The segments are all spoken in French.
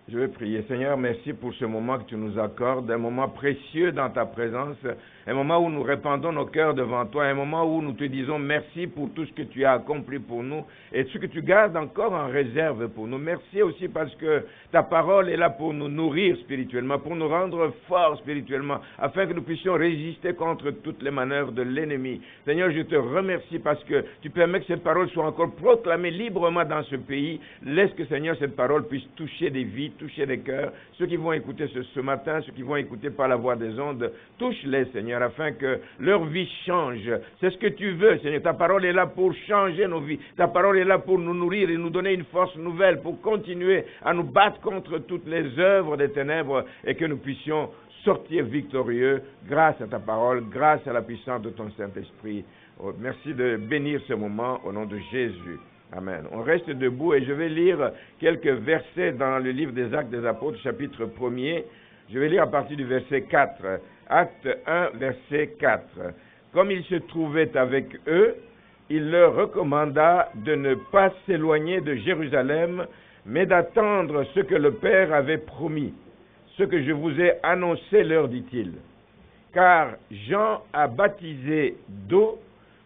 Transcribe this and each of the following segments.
Je vais prier. Seigneur, merci pour ce moment que tu nous accordes, un moment précieux dans ta présence, un moment où nous répandons nos cœurs devant toi, un moment où nous te disons merci pour tout ce que tu as accompli pour nous et ce que tu gardes encore en réserve pour nous. Merci aussi parce que ta parole est là pour nous nourrir spirituellement, pour nous rendre forts spirituellement, afin que nous puissions résister contre toutes les manœuvres de l'ennemi. Seigneur, je te remercie parce que tu permets que cette parole soit encore proclamée librement dans ce pays. Laisse que, Seigneur, cette parole puisse toucher des vies, toucher des cœurs. Ceux qui vont écouter ce matin, ceux qui vont écouter par la voix des ondes, touche-les, Seigneur, afin que leur vie change. C'est ce que tu veux, Seigneur. Ta parole est là pour changer nos vies. Ta parole est là pour nous nourrir et nous donner une force nouvelle, pour continuer à nous battre contre toutes les œuvres des ténèbres et que nous puissions sortir victorieux grâce à ta parole, grâce à la puissance de ton Saint-Esprit. Oh, merci de bénir ce moment au nom de Jésus. Amen. On reste debout et je vais lire quelques versets dans le livre des Actes des Apôtres, chapitre 1er. Je vais lire à partir du verset 4. Acte 1, verset 4. Comme il se trouvait avec eux, il leur recommanda de ne pas s'éloigner de Jérusalem, mais d'attendre ce que le Père avait promis. Ce que je vous ai annoncé, leur dit-il. Car Jean a baptisé d'eau,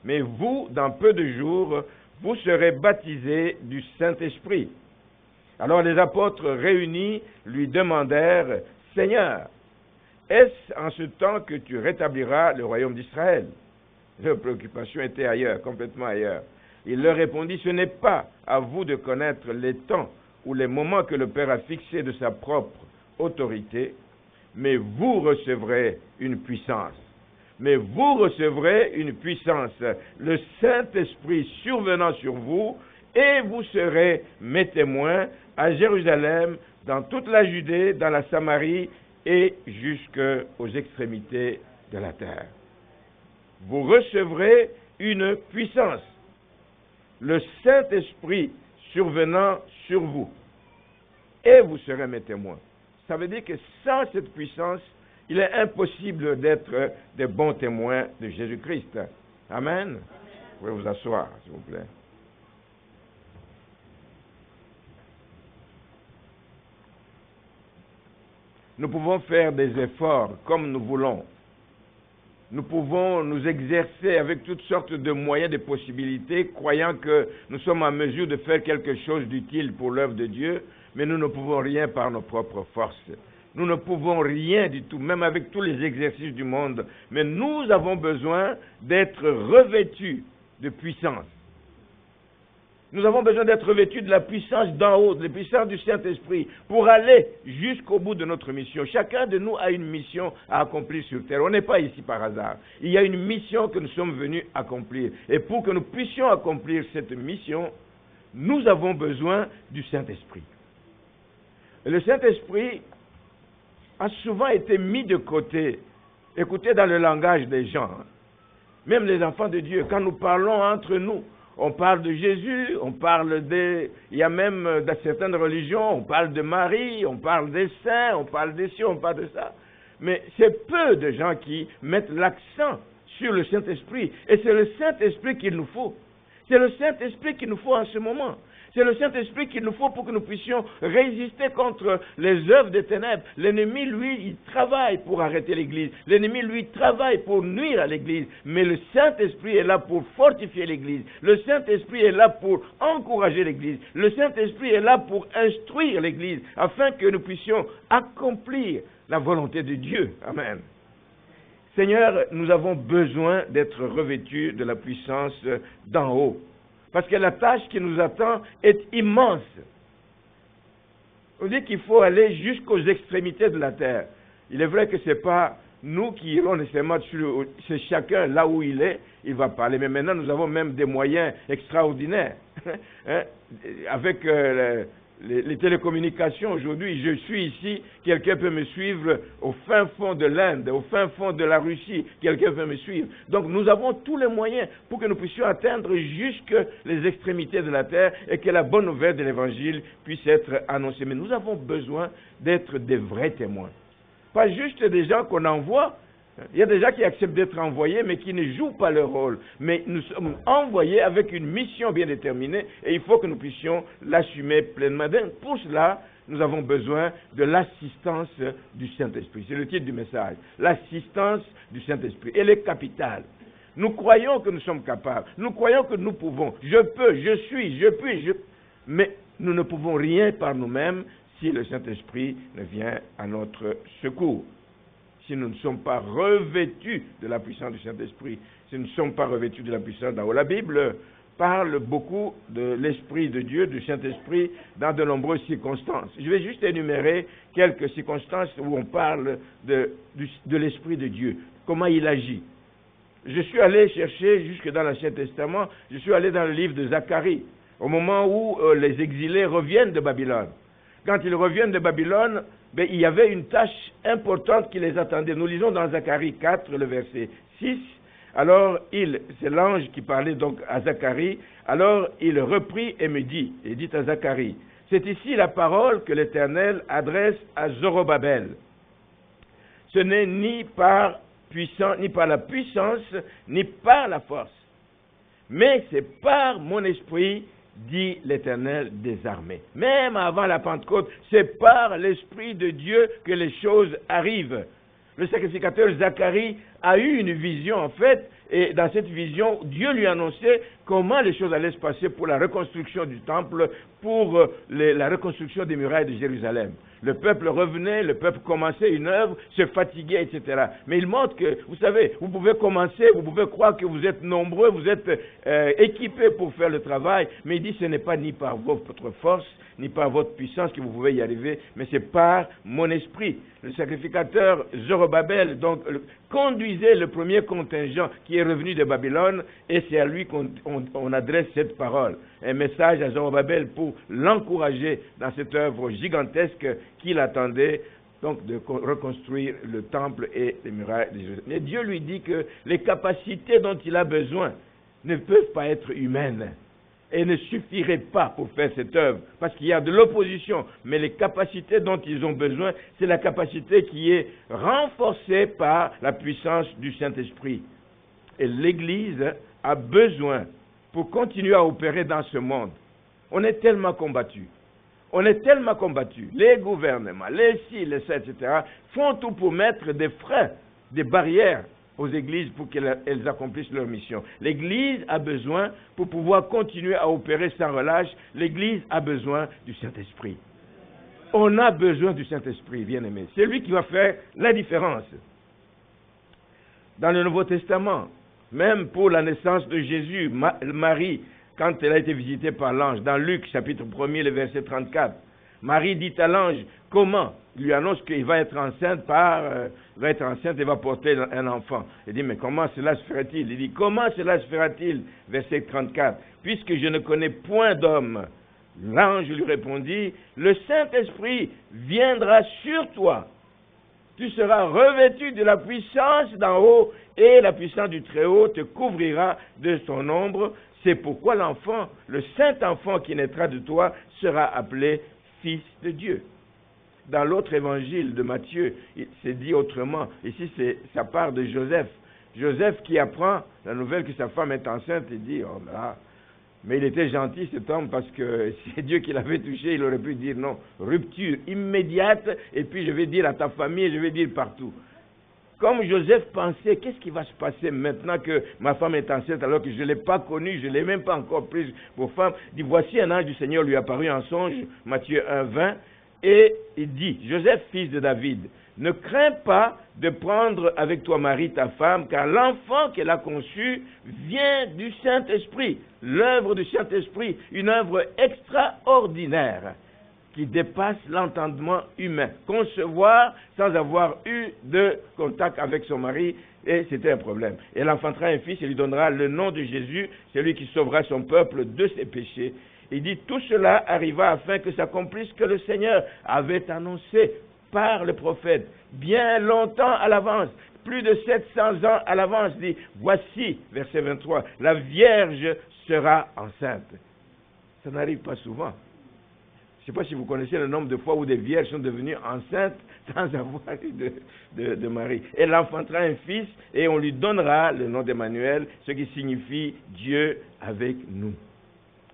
mais vous, dans peu de jours, vous serez baptisés du Saint-Esprit. Alors les apôtres réunis lui demandèrent, « Seigneur, est-ce en ce temps que tu rétabliras le royaume d'Israël ?» Leur préoccupation était ailleurs, complètement ailleurs. Il leur répondit, « Ce n'est pas à vous de connaître les temps ou les moments que le Père a fixés de sa propre autorité, mais vous recevrez une puissance. Mais vous recevrez une puissance, le Saint-Esprit survenant sur vous, et vous serez mes témoins à Jérusalem, dans toute la Judée, dans la Samarie et jusqu'aux extrémités de la terre. Vous recevrez une puissance, le Saint-Esprit survenant sur vous, et vous serez mes témoins. Ça veut dire que sans cette puissance, il est impossible d'être des bons témoins de Jésus-Christ. Amen. Vous pouvez vous asseoir, s'il vous plaît. Nous pouvons faire des efforts comme nous voulons. Nous pouvons nous exercer avec toutes sortes de moyens, de possibilités, croyant que nous sommes en mesure de faire quelque chose d'utile pour l'œuvre de Dieu, mais nous ne pouvons rien par nos propres forces. Nous ne pouvons rien du tout, même avec tous les exercices du monde. Mais nous avons besoin d'être revêtus de puissance. Nous avons besoin d'être revêtus de la puissance d'en haut, de la puissance du Saint-Esprit, pour aller jusqu'au bout de notre mission. Chacun de nous a une mission à accomplir sur terre. On n'est pas ici par hasard. Il y a une mission que nous sommes venus accomplir. Et pour que nous puissions accomplir cette mission, nous avons besoin du Saint-Esprit. Et le Saint-Esprit a souvent été mis de côté. Écoutez dans le langage des gens, même les enfants de Dieu, quand nous parlons entre nous, on parle de Jésus, on parle il y a même dans certaines religions, on parle de Marie, on parle des saints, on parle des cieux, on parle de ça. Mais c'est peu de gens qui mettent l'accent sur le Saint-Esprit. Et c'est le Saint-Esprit qu'il nous faut. C'est le Saint-Esprit qu'il nous faut en ce moment. C'est le Saint-Esprit qu'il nous faut pour que nous puissions résister contre les œuvres des ténèbres. L'ennemi, lui, il travaille pour arrêter l'Église. L'ennemi, lui, travaille pour nuire à l'Église. Mais le Saint-Esprit est là pour fortifier l'Église. Le Saint-Esprit est là pour encourager l'Église. Le Saint-Esprit est là pour instruire l'Église, afin que nous puissions accomplir la volonté de Dieu. Amen. Seigneur, nous avons besoin d'être revêtus de la puissance d'en haut. Parce que la tâche qui nous attend est immense. On dit qu'il faut aller jusqu'aux extrémités de la terre. Il est vrai que ce n'est pas nous qui irons nécessairement sur... C'est chacun là où il est, il va parler. Mais maintenant, nous avons même des moyens extraordinaires. Avec les télécommunications aujourd'hui, je suis ici, quelqu'un peut me suivre au fin fond de l'Inde, au fin fond de la Russie, quelqu'un peut me suivre. Donc nous avons tous les moyens pour que nous puissions atteindre jusque les extrémités de la terre et que la bonne nouvelle de l'Évangile puisse être annoncée. Mais nous avons besoin d'être des vrais témoins. Pas juste des gens qu'on envoie. Il y a des gens qui acceptent d'être envoyés, mais qui ne jouent pas leur rôle. Mais nous sommes envoyés avec une mission bien déterminée, et il faut que nous puissions l'assumer pleinement. Donc, pour cela, nous avons besoin de l'assistance du Saint-Esprit. C'est le titre du message. L'assistance du Saint-Esprit. Elle est capitale. Nous croyons que nous sommes capables. Nous croyons que nous pouvons. Je peux, je suis, je puis, mais nous ne pouvons rien par nous-mêmes si le Saint-Esprit ne vient à notre secours. Si nous ne sommes pas revêtus de la puissance du Saint-Esprit, si nous ne sommes pas revêtus de la puissance d'en haut. La Bible parle beaucoup de l'Esprit de Dieu, du Saint-Esprit, dans de nombreuses circonstances. Je vais juste énumérer quelques circonstances où on parle de l'Esprit de Dieu, comment il agit. Je suis allé chercher jusque dans l'Ancien Testament, je suis allé dans le livre de Zacharie, au moment où les exilés reviennent de Babylone. Quand ils reviennent de Babylone, il y avait une tâche importante qui les attendait. Nous lisons dans Zacharie 4, le verset 6. Alors, c'est l'ange qui parlait donc à Zacharie. Alors, il reprit et me dit, et dit à Zacharie, c'est ici la parole que l'Éternel adresse à Zorobabel. Ce n'est ni par la puissance, ni par la force, mais c'est par mon esprit, dit l'Éternel des armées. Même avant la Pentecôte, c'est par l'Esprit de Dieu que les choses arrivent. Le sacrificateur Zacharie a eu une vision en fait, et dans cette vision, Dieu lui annonçait comment les choses allaient se passer pour la reconstruction du temple, pour la reconstruction des murailles de Jérusalem. Le peuple revenait, le peuple commençait une œuvre, se fatiguait, etc. Mais il montre que, vous savez, vous pouvez commencer, vous pouvez croire que vous êtes nombreux, vous êtes équipés pour faire le travail, mais il dit ce n'est pas ni par votre force, ni par votre puissance que vous pouvez y arriver, mais c'est par mon esprit. Le sacrificateur Zorobabel, donc, conduisait le premier contingent qui est revenu de Babylone, et c'est à lui qu'on adresse cette parole. Un message à Zorobabel pour l'encourager dans cette œuvre gigantesque qu'il attendait, donc de reconstruire le temple et les murailles de Jérusalem. Mais Dieu lui dit que les capacités dont il a besoin ne peuvent pas être humaines et ne suffiraient pas pour faire cette œuvre, parce qu'il y a de l'opposition, mais les capacités dont ils ont besoin, c'est la capacité qui est renforcée par la puissance du Saint-Esprit. Et l'Église a besoin, pour continuer à opérer dans ce monde, on est tellement combattus. On est tellement combattus. Les gouvernements, les ci, les ça, etc., font tout pour mettre des freins, des barrières aux églises pour qu'elles accomplissent leur mission. L'Église a besoin, pour pouvoir continuer à opérer sans relâche, l'Église a besoin du Saint-Esprit. On a besoin du Saint-Esprit, bien-aimé. C'est lui qui va faire la différence. Dans le Nouveau Testament, même pour la naissance de Jésus, Marie, quand elle a été visitée par l'ange, dans Luc chapitre 1er, le verset 34, Marie dit à l'ange, comment? Il lui annonce qu'il va être enceinte et va porter un enfant. Il dit, mais comment cela se fera-t-il? Il dit, comment cela se fera-t-il? Verset 34, puisque je ne connais point d'homme. L'ange lui répondit, le Saint-Esprit viendra sur toi. Tu seras revêtu de la puissance d'en haut et la puissance du Très-Haut te couvrira de son ombre. C'est pourquoi l'enfant, le Saint-Enfant qui naîtra de toi, sera appelé Fils de Dieu. Dans l'autre évangile de Matthieu, c'est dit autrement. Ici, ça part de Joseph. Joseph qui apprend la nouvelle que sa femme est enceinte, il dit, oh là, mais il était gentil cet homme parce que c'est Dieu qui l'avait touché, il aurait pu dire non, rupture immédiate, et puis je vais dire à ta famille, je vais dire partout. Comme Joseph pensait, qu'est-ce qui va se passer maintenant que ma femme est enceinte alors que je ne l'ai pas connue, je ne l'ai même pas encore prise pour femme. Il dit, voici un ange du Seigneur lui apparut en songe, Matthieu 1, 20, et il dit, Joseph, fils de David, ne crains pas de prendre avec toi Marie, ta femme, car l'enfant qu'elle a conçu vient du Saint-Esprit. L'œuvre du Saint-Esprit, une œuvre extraordinaire qui dépasse l'entendement humain. Concevoir sans avoir eu de contact avec son mari, et c'était un problème. Elle enfantera un fils et lui donnera le nom de Jésus, celui qui sauvera son peuple de ses péchés. Il dit, tout cela arriva afin que s'accomplisse ce que le Seigneur avait annoncé par le prophète, bien longtemps à l'avance, plus de 700 ans à l'avance, dit, voici, verset 23, la Vierge sera enceinte. Ça n'arrive pas souvent. Je ne sais pas si vous connaissez le nombre de fois où des vierges sont devenues enceintes sans avoir eu de mari. Elle enfantera un fils et on lui donnera le nom d'Emmanuel, ce qui signifie Dieu avec nous.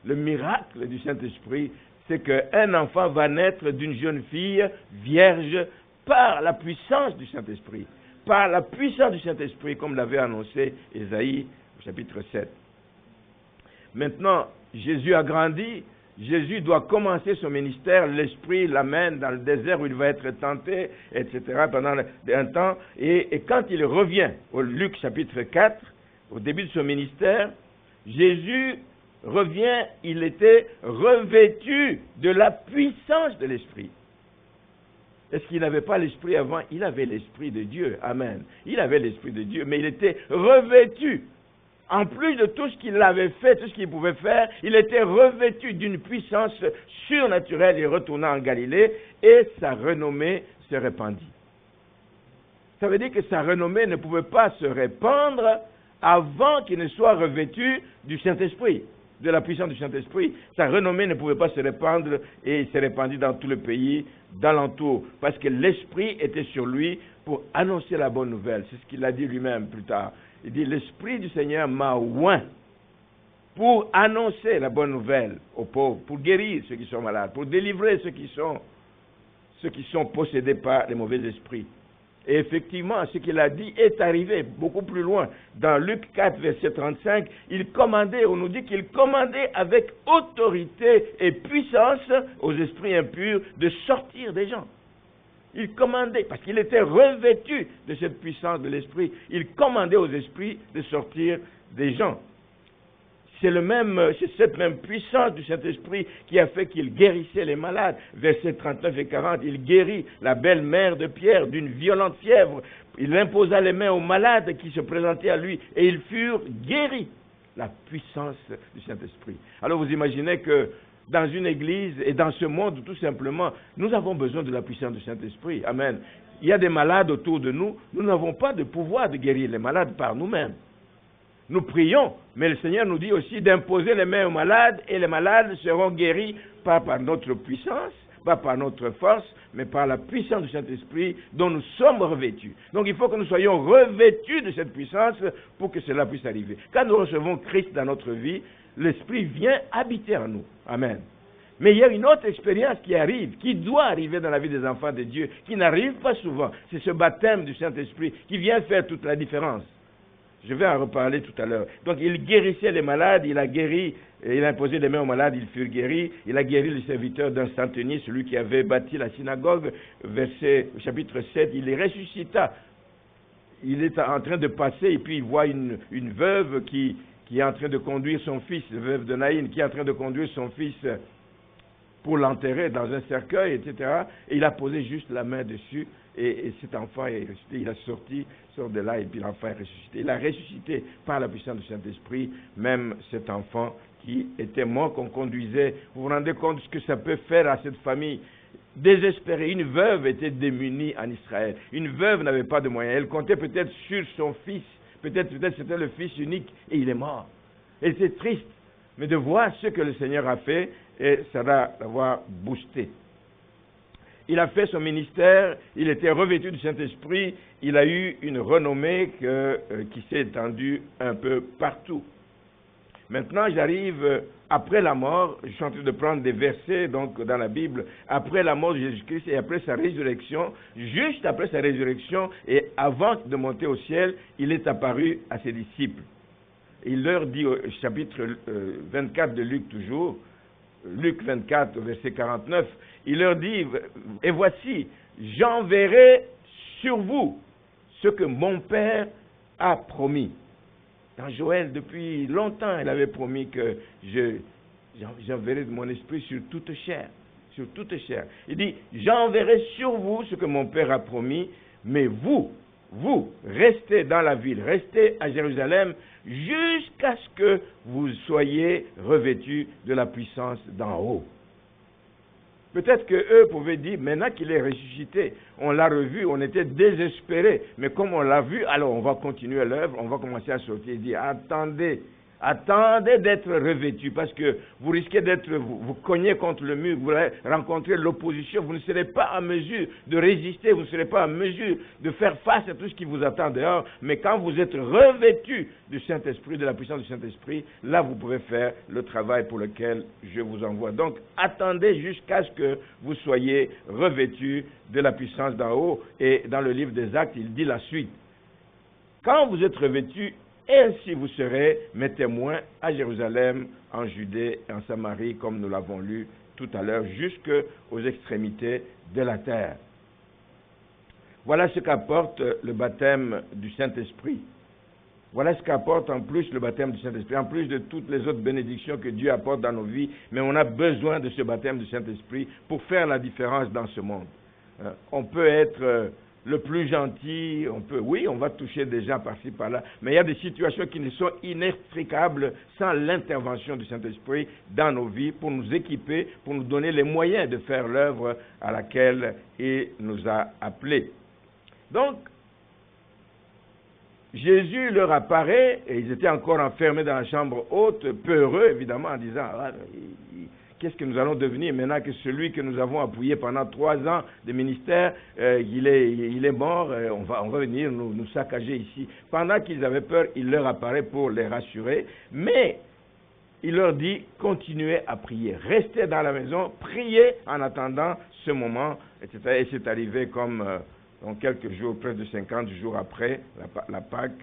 Le miracle du Saint-Esprit, c'est qu'un enfant va naître d'une jeune fille vierge par la puissance du Saint-Esprit. Par la puissance du Saint-Esprit, comme l'avait annoncé Ésaïe au chapitre 7. Maintenant, Jésus a grandi, Jésus doit commencer son ministère, l'Esprit l'amène dans le désert où il va être tenté, etc. pendant un temps. Et quand il revient au Luc chapitre 4, au début de son ministère, Jésus revient, il était revêtu de la puissance de l'Esprit. Est-ce qu'il n'avait pas l'Esprit avant? Il avait l'Esprit de Dieu. Amen. Il avait l'Esprit de Dieu, mais il était revêtu. En plus de tout ce qu'il avait fait, tout ce qu'il pouvait faire, il était revêtu d'une puissance surnaturelle. Il retourna en Galilée et sa renommée se répandit. Ça veut dire que sa renommée ne pouvait pas se répandre avant qu'il ne soit revêtu du Saint-Esprit, de la puissance du Saint-Esprit. Sa renommée ne pouvait pas se répandre et il s'est répandu dans tout le pays d'alentour parce que l'Esprit était sur lui pour annoncer la bonne nouvelle. C'est ce qu'il a dit lui-même plus tard. Il dit, l'Esprit du Seigneur m'a oint pour annoncer la bonne nouvelle aux pauvres, pour guérir ceux qui sont malades, pour délivrer ceux qui sont possédés par les mauvais esprits. Et effectivement, ce qu'il a dit est arrivé beaucoup plus loin. Dans Luc 4, verset 35, il commandait, on nous dit qu'il commandait avec autorité et puissance aux esprits impurs de sortir des gens. Il commandait, parce qu'il était revêtu de cette puissance de l'esprit, il commandait aux esprits de sortir des gens. C'est cette même puissance du Saint-Esprit qui a fait qu'il guérissait les malades. Versets 39 et 40, il guérit la belle-mère de Pierre d'une violente fièvre. Il imposa les mains aux malades qui se présentaient à lui et ils furent guéris. La puissance du Saint-Esprit. Alors vous imaginez que dans une église et dans ce monde, tout simplement, nous avons besoin de la puissance du Saint-Esprit. Amen. Il y a des malades autour de nous. Nous n'avons pas de pouvoir de guérir les malades par nous-mêmes. Nous prions, mais le Seigneur nous dit aussi d'imposer les mains aux malades et les malades seront guéris pas par notre puissance, pas par notre force, mais par la puissance du Saint-Esprit dont nous sommes revêtus. Donc il faut que nous soyons revêtus de cette puissance pour que cela puisse arriver. Quand nous recevons Christ dans notre vie, l'Esprit vient habiter en nous. Amen. Mais il y a une autre expérience qui arrive, qui doit arriver dans la vie des enfants de Dieu, qui n'arrive pas souvent. C'est ce baptême du Saint-Esprit qui vient faire toute la différence. Je vais en reparler tout à l'heure. Donc il guérissait les malades, il a guéri, il a imposé les mains aux malades, ils furent guéris. Il a guéri le serviteur d'un centenier, celui qui avait bâti la synagogue. Chapitre 7, il les ressuscita. Il est en train de passer et puis il voit une veuve qui est en train de conduire son fils, la veuve de Naïn, qui est en train de conduire son fils pour l'enterrer dans un cercueil, etc. Et il a posé juste la main dessus et cet enfant est ressuscité. Il a sort de là et puis l'enfant est ressuscité. Il a ressuscité par la puissance du Saint-Esprit, même cet enfant qui était mort, qu'on conduisait. Vous vous rendez compte de ce que ça peut faire à cette famille désespérée. Une veuve était démunie en Israël. Une veuve n'avait pas de moyens. Elle comptait peut-être sur son fils. Peut-être c'était le fils unique et il est mort. Et c'est triste. Mais de voir ce que le Seigneur a fait, et ça va l'avoir boosté. Il a fait son ministère, il était revêtu du Saint-Esprit, il a eu une renommée qui s'est étendue un peu partout. Maintenant, j'arrive après la mort, je suis en train de prendre des versets donc dans la Bible, après la mort de Jésus-Christ et après sa résurrection, juste après sa résurrection et avant de monter au ciel, il est apparu à ses disciples. Il leur dit au chapitre 24 de Luc toujours, Luc 24, verset 49, il leur dit, et voici, j'enverrai sur vous ce que mon Père a promis. Dans Joël, depuis longtemps, il avait promis que j'enverrai de mon esprit sur toute chair. Sur toute chair. Il dit, j'enverrai sur vous ce que mon Père a promis, mais vous, restez dans la ville, restez à Jérusalem, jusqu'à ce que vous soyez revêtus de la puissance d'en haut. Peut-être qu'eux pouvaient dire, maintenant qu'il est ressuscité, on l'a revu, on était désespérés, mais comme on l'a vu, alors on va continuer l'œuvre, on va commencer à sortir et dire, attendez, Attendez d'être revêtu parce que vous risquez d'être, vous cognez contre le mur, vous allez rencontrer l'opposition, vous ne serez pas en mesure de résister, vous ne serez pas en mesure de faire face à tout ce qui vous attend dehors. Mais quand vous êtes revêtu du Saint-Esprit, de la puissance du Saint-Esprit, là vous pouvez faire le travail pour lequel je vous envoie. Donc attendez jusqu'à ce que vous soyez revêtu de la puissance d'en haut. Et dans le livre des Actes, il dit la suite. Quand vous êtes revêtu, ainsi vous serez mes témoins à Jérusalem, en Judée et en Samarie, comme nous l'avons lu tout à l'heure, jusqu'aux extrémités de la terre. Voilà ce qu'apporte le baptême du Saint-Esprit. Voilà ce qu'apporte en plus le baptême du Saint-Esprit, en plus de toutes les autres bénédictions que Dieu apporte dans nos vies. Mais on a besoin de ce baptême du Saint-Esprit pour faire la différence dans ce monde. On peut être le plus gentil, on va toucher des gens par-ci, par-là, mais il y a des situations qui ne sont inextricables sans l'intervention du Saint-Esprit dans nos vies pour nous équiper, pour nous donner les moyens de faire l'œuvre à laquelle il nous a appelés. Donc, Jésus leur apparaît, et ils étaient encore enfermés dans la chambre haute, peureux évidemment, en disant qu'est-ce que nous allons devenir maintenant que celui que nous avons appuyé pendant 3 ans de ministère, il est mort, on va venir nous saccager ici. Pendant qu'ils avaient peur, il leur apparaît pour les rassurer, mais il leur dit, continuez à prier, restez dans la maison, priez en attendant ce moment, etc. Et c'est arrivé comme quelques jours, près de 50 jours après la Pâque.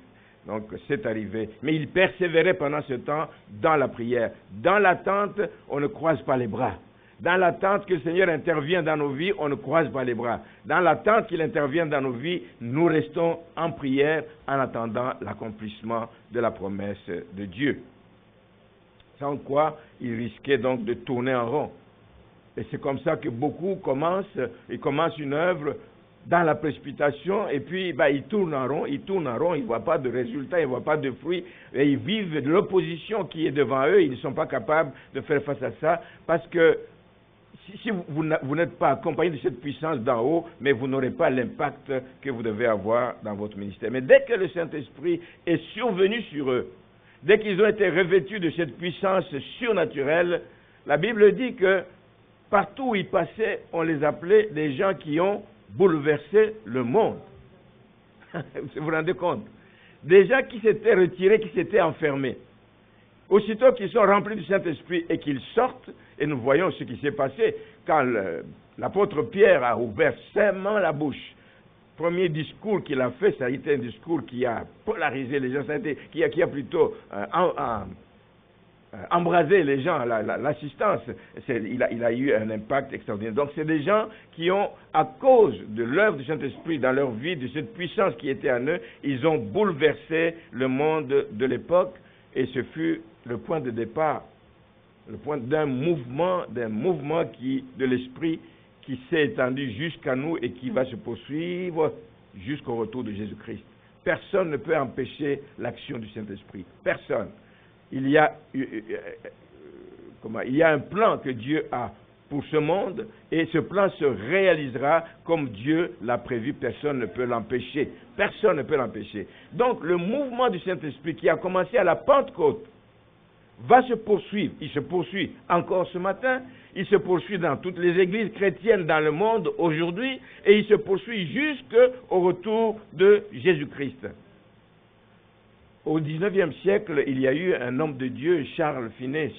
Donc, c'est arrivé. Mais il persévérait pendant ce temps dans la prière. Dans l'attente, on ne croise pas les bras. Dans l'attente que le Seigneur intervienne dans nos vies, on ne croise pas les bras. Dans l'attente qu'il intervienne dans nos vies, nous restons en prière en attendant l'accomplissement de la promesse de Dieu. Sans quoi, il risquait donc de tourner en rond. Et c'est comme ça que beaucoup commencent une œuvre dans la précipitation, et puis ils tournent en rond, ils ne voient pas de résultat, ils ne voient pas de fruits, et ils vivent de l'opposition qui est devant eux, ils ne sont pas capables de faire face à ça, parce que si vous n'êtes pas accompagné de cette puissance d'en haut, mais vous n'aurez pas l'impact que vous devez avoir dans votre ministère. Mais dès que le Saint-Esprit est survenu sur eux, dès qu'ils ont été revêtus de cette puissance surnaturelle, la Bible dit que partout où ils passaient, on les appelait des gens qui ont bouleverser le monde. Vous vous rendez compte? Des gens qui s'étaient retirés, qui s'étaient enfermés. Aussitôt qu'ils sont remplis du Saint-Esprit et qu'ils sortent, et nous voyons ce qui s'est passé quand l'apôtre Pierre a ouvert sainement la bouche. Premier discours qu'il a fait, ça a été un discours qui a polarisé les gens, ça a été, qui a plutôt embraser les gens, l'assistance, il a eu un impact extraordinaire. Donc c'est des gens qui ont, à cause de l'œuvre du Saint-Esprit dans leur vie, de cette puissance qui était en eux, ils ont bouleversé le monde de l'époque, et ce fut le point de départ, le point d'un mouvement de l'Esprit qui s'est étendu jusqu'à nous et qui va se poursuivre jusqu'au retour de Jésus-Christ. Personne ne peut empêcher l'action du Saint-Esprit. Personne. Il y a un plan que Dieu a pour ce monde, et ce plan se réalisera comme Dieu l'a prévu. Personne ne peut l'empêcher. Personne ne peut l'empêcher. Donc le mouvement du Saint-Esprit qui a commencé à la Pentecôte va se poursuivre. Il se poursuit encore ce matin. Il se poursuit dans toutes les églises chrétiennes dans le monde aujourd'hui, et il se poursuit jusqu'au retour de Jésus-Christ. Au XIXe siècle, il y a eu un homme de Dieu, Charles Finet,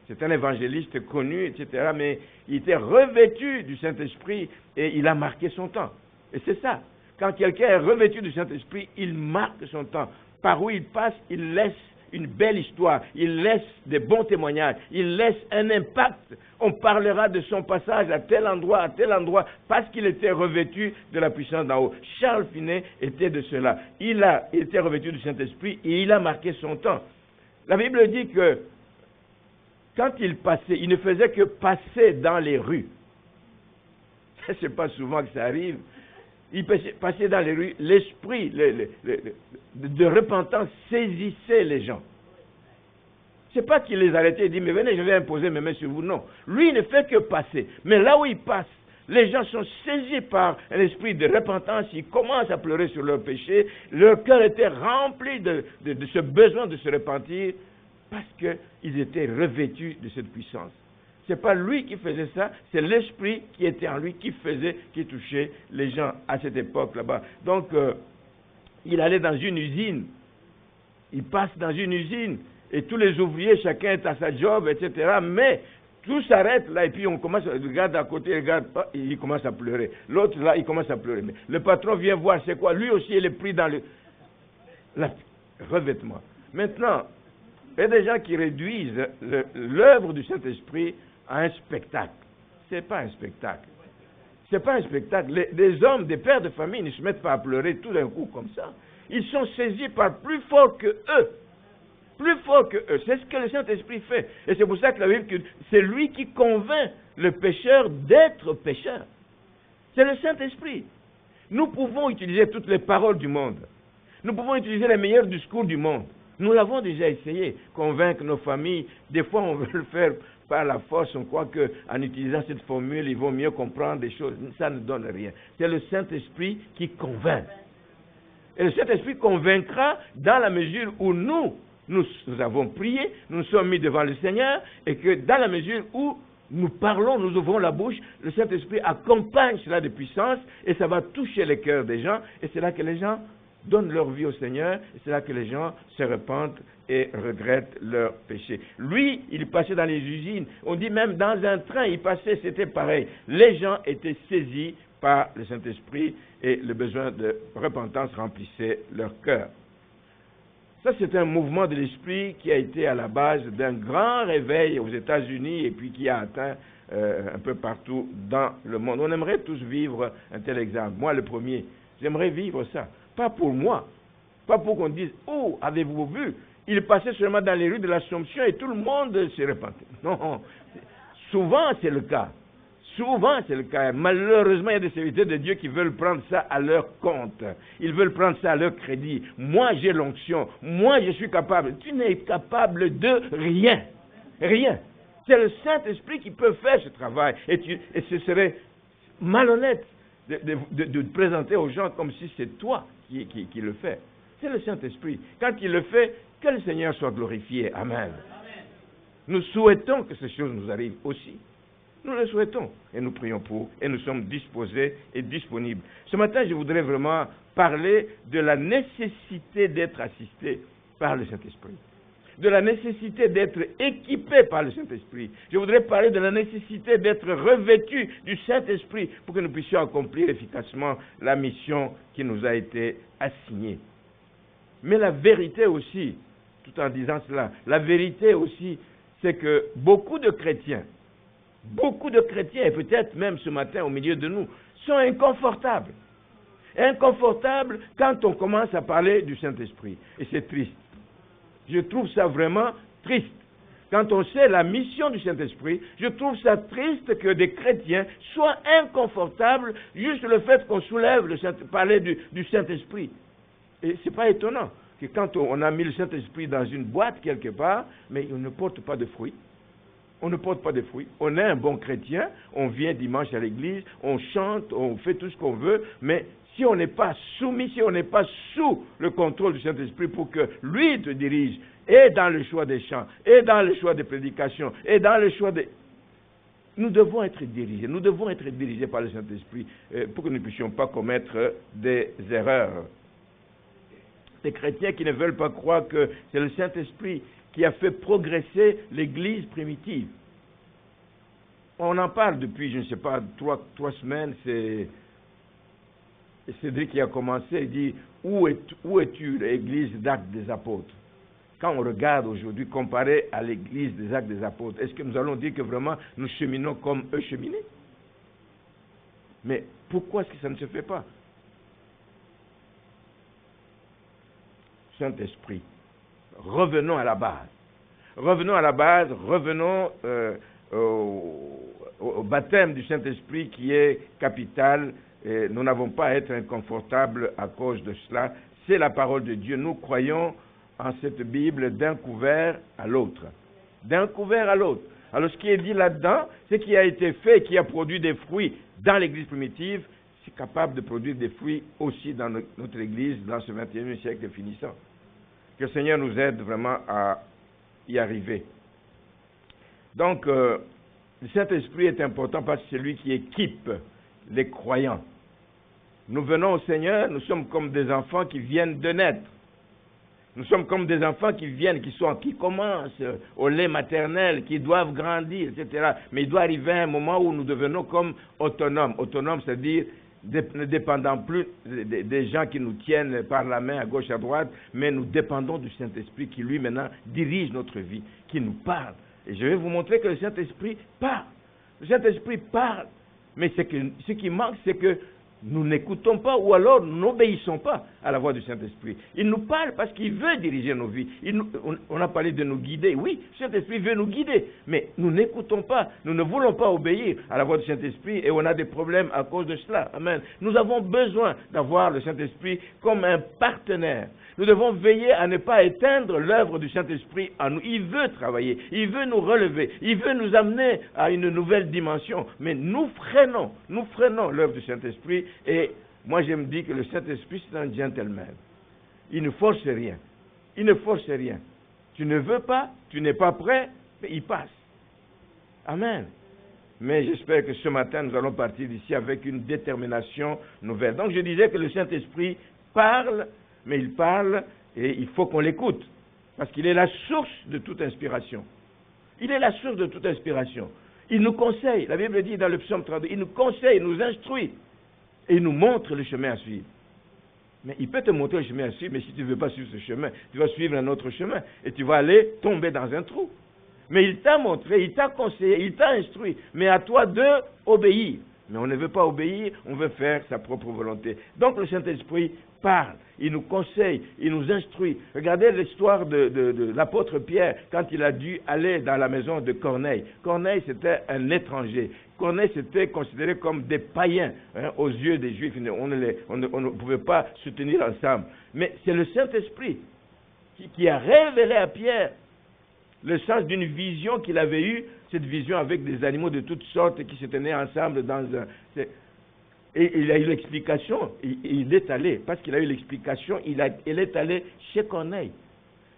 c'est un évangéliste connu, etc., mais il était revêtu du Saint-Esprit et il a marqué son temps. Et c'est ça. Quand quelqu'un est revêtu du Saint-Esprit, il marque son temps. Par où il passe, il laisse une belle histoire, il laisse des bons témoignages, il laisse un impact. On parlera de son passage à tel endroit, parce qu'il était revêtu de la puissance d'en haut. Charles Finet était de cela. Il était revêtu du Saint-Esprit et il a marqué son temps. La Bible dit que quand il passait, il ne faisait que passer dans les rues. Ce n'est pas souvent que ça arrive. Il passait dans les rues, l'esprit de repentance saisissait les gens. Ce n'est pas qu'il les arrêtait et dit, mais venez, je vais imposer mes mains sur vous. Non. Lui, il ne fait que passer. Mais là où il passe, Les gens sont saisis par un esprit de repentance, ils commencent à pleurer sur leurs péchés, leur cœur était rempli de ce besoin de se repentir parce qu'ils étaient revêtus de cette puissance. Ce n'est pas lui qui faisait ça, c'est l'esprit qui était en lui qui touchait les gens à cette époque là-bas. Donc, il allait dans une usine, il passe dans une usine, et tous les ouvriers, chacun est à sa job, etc. Mais tout s'arrête là, et puis on commence, regarde à côté, regarde, oh, il commence à pleurer. L'autre là, il commence à pleurer. Mais le patron vient voir, c'est quoi? Lui aussi, il est pris dans le revêtement. Maintenant, il y a des gens qui réduisent l'œuvre du Saint-Esprit à un spectacle. Ce n'est pas un spectacle. Ce n'est pas un spectacle. Des hommes, des pères de famille ne se mettent pas à pleurer tout d'un coup comme ça. Ils sont saisis par plus fort que eux. Plus fort que eux. C'est ce que le Saint-Esprit fait. Et c'est pour ça que la Bible dit que c'est lui qui convainc le pécheur d'être pécheur. C'est le Saint-Esprit. Nous pouvons utiliser toutes les paroles du monde. Nous pouvons utiliser les meilleurs discours du monde. Nous l'avons déjà essayé, convaincre nos familles. Des fois, on veut le faire par la force. On croit qu'en utilisant cette formule, ils vont mieux comprendre des choses. Ça ne donne rien. C'est le Saint-Esprit qui convainc. Et le Saint-Esprit convaincra dans la mesure où nous avons prié, nous nous sommes mis devant le Seigneur, et que dans la mesure où nous parlons, nous ouvrons la bouche, le Saint-Esprit accompagne cela de puissance, et ça va toucher les cœurs des gens, et c'est là que les gens donnent leur vie au Seigneur, et c'est là que les gens se repentent et regrettent leurs péchés. Lui, il passait dans les usines, on dit même dans un train, il passait, c'était pareil. Les gens étaient saisis par le Saint-Esprit, et le besoin de repentance remplissait leur cœur. Ça, c'est un mouvement de l'esprit qui a été à la base d'un grand réveil aux États-Unis et puis qui a atteint un peu partout dans le monde. On aimerait tous vivre un tel exemple. Moi, le premier, j'aimerais vivre ça. Pas pour moi. Pas pour qu'on dise, oh, avez-vous vu? Il passait seulement dans les rues de l'Assomption et tout le monde se repentait. Non. Souvent, c'est le cas. Souvent, c'est le cas. Malheureusement, il y a des serviteurs de Dieu qui veulent prendre ça à leur compte. Ils veulent prendre ça à leur crédit. Moi, j'ai l'onction. Moi, je suis capable. Tu n'es capable de rien. Rien. C'est le Saint-Esprit qui peut faire ce travail. Et ce serait malhonnête de te présenter aux gens comme si c'est toi qui le fais. C'est le Saint-Esprit. Quand il le fait, que le Seigneur soit glorifié. Amen. Nous souhaitons que ces choses nous arrivent aussi. Nous le souhaitons et nous prions pour et nous sommes disposés et disponibles. Ce matin, je voudrais vraiment parler de la nécessité d'être assisté par le Saint-Esprit, de la nécessité d'être équipé par le Saint-Esprit. Je voudrais parler de la nécessité d'être revêtu du Saint-Esprit pour que nous puissions accomplir efficacement la mission qui nous a été assignée. Mais la vérité aussi, tout en disant cela, la vérité aussi, c'est que beaucoup de chrétiens, et peut-être même ce matin au milieu de nous, sont inconfortables. Inconfortables quand on commence à parler du Saint-Esprit. Et c'est triste. Je trouve ça vraiment triste. Quand on sait la mission du Saint-Esprit, je trouve ça triste que des chrétiens soient inconfortables juste le fait qu'on soulève parler du Saint-Esprit. Et ce n'est pas étonnant que quand on a mis le Saint-Esprit dans une boîte quelque part, mais il ne porte pas de fruits. On ne porte pas de fruits. On est un bon chrétien, on vient dimanche à l'église, on chante, on fait tout ce qu'on veut, mais si on n'est pas soumis, si on n'est pas sous le contrôle du Saint-Esprit pour que lui te dirige, et dans le choix des chants, et dans le choix des prédications, et dans le choix des... Nous devons être dirigés par le Saint-Esprit pour que nous ne puissions pas commettre des erreurs. Des chrétiens qui ne veulent pas croire que c'est le Saint-Esprit qui a fait progresser l'Église primitive. On en parle depuis, je ne sais pas, trois semaines. C'est Cédric qui a commencé, il dit, où es-tu, l'Église d'Actes des Apôtres? Quand on regarde aujourd'hui, comparé à l'Église des Actes des Apôtres, est-ce que nous allons dire que vraiment nous cheminons comme eux cheminaient? Mais pourquoi est-ce que ça ne se fait pas? Saint-Esprit. Revenons à la base. Revenons au baptême du Saint-Esprit qui est capital. Et nous n'avons pas à être inconfortables à cause de cela. C'est la parole de Dieu. Nous croyons en cette Bible d'un couvert à l'autre. D'un couvert à l'autre. Alors ce qui est dit là-dedans, ce qui a été fait, qui a produit des fruits dans l'Église primitive, c'est capable de produire des fruits aussi dans notre Église, dans ce 21e siècle finissant. Que le Seigneur nous aide vraiment à y arriver. Donc, le Saint-Esprit est important parce que c'est lui qui équipe les croyants. Nous venons au Seigneur, nous sommes comme des enfants qui viennent de naître. Nous sommes comme des enfants qui viennent, qui commencent au lait maternel, qui doivent grandir, etc. Mais il doit arriver un moment où nous devenons comme autonomes. Autonomes, c'est-à-dire ne dépendant plus des gens qui nous tiennent par la main à gauche, à droite, mais nous dépendons du Saint-Esprit qui, lui, maintenant, dirige notre vie, qui nous parle. Et je vais vous montrer que le Saint-Esprit parle. Le Saint-Esprit parle. Mais ce qui manque, c'est que nous n'écoutons pas ou alors nous n'obéissons pas à la voix du Saint-Esprit. Il nous parle parce qu'il veut diriger nos vies. On a parlé de nous guider. Oui, le Saint-Esprit veut nous guider, mais nous n'écoutons pas. Nous ne voulons pas obéir à la voix du Saint-Esprit et on a des problèmes à cause de cela. Amen. Nous avons besoin d'avoir le Saint-Esprit comme un partenaire. Nous devons veiller à ne pas éteindre l'œuvre du Saint-Esprit en nous. Il veut travailler, il veut nous relever, il veut nous amener à une nouvelle dimension. Mais nous freinons l'œuvre du Saint-Esprit. Et moi, je me dis que le Saint-Esprit, c'est un gentleman. Il ne force rien. Il ne force rien. Tu ne veux pas, tu n'es pas prêt, mais il passe. Amen. Mais j'espère que ce matin, nous allons partir d'ici avec une détermination nouvelle. Donc, je disais que le Saint-Esprit parle, mais il parle et il faut qu'on l'écoute. Parce qu'il est la source de toute inspiration. Il est la source de toute inspiration. Il nous conseille. La Bible dit dans le psaume 32, il nous conseille, il nous instruit. Et il nous montre le chemin à suivre. Mais il peut te montrer le chemin à suivre, mais si tu ne veux pas suivre ce chemin, tu vas suivre un autre chemin. Et tu vas aller tomber dans un trou. Mais il t'a montré, il t'a conseillé, il t'a instruit. Mais à toi d'obéir. Mais on ne veut pas obéir, on veut faire sa propre volonté. Donc le Saint-Esprit parle, il nous conseille, il nous instruit. Regardez l'histoire de l'apôtre Pierre quand il a dû aller dans la maison de Corneille. Corneille, c'était un étranger. Corneille, c'était considéré comme des païens aux yeux des Juifs. On ne pouvait pas se tenir ensemble. Mais c'est le Saint-Esprit qui a révélé à Pierre le sens d'une vision qu'il avait eue, cette vision avec des animaux de toutes sortes qui se tenaient ensemble dans un... Et il a eu l'explication, il est allé, parce qu'il a eu l'explication, il est allé chez Corneille.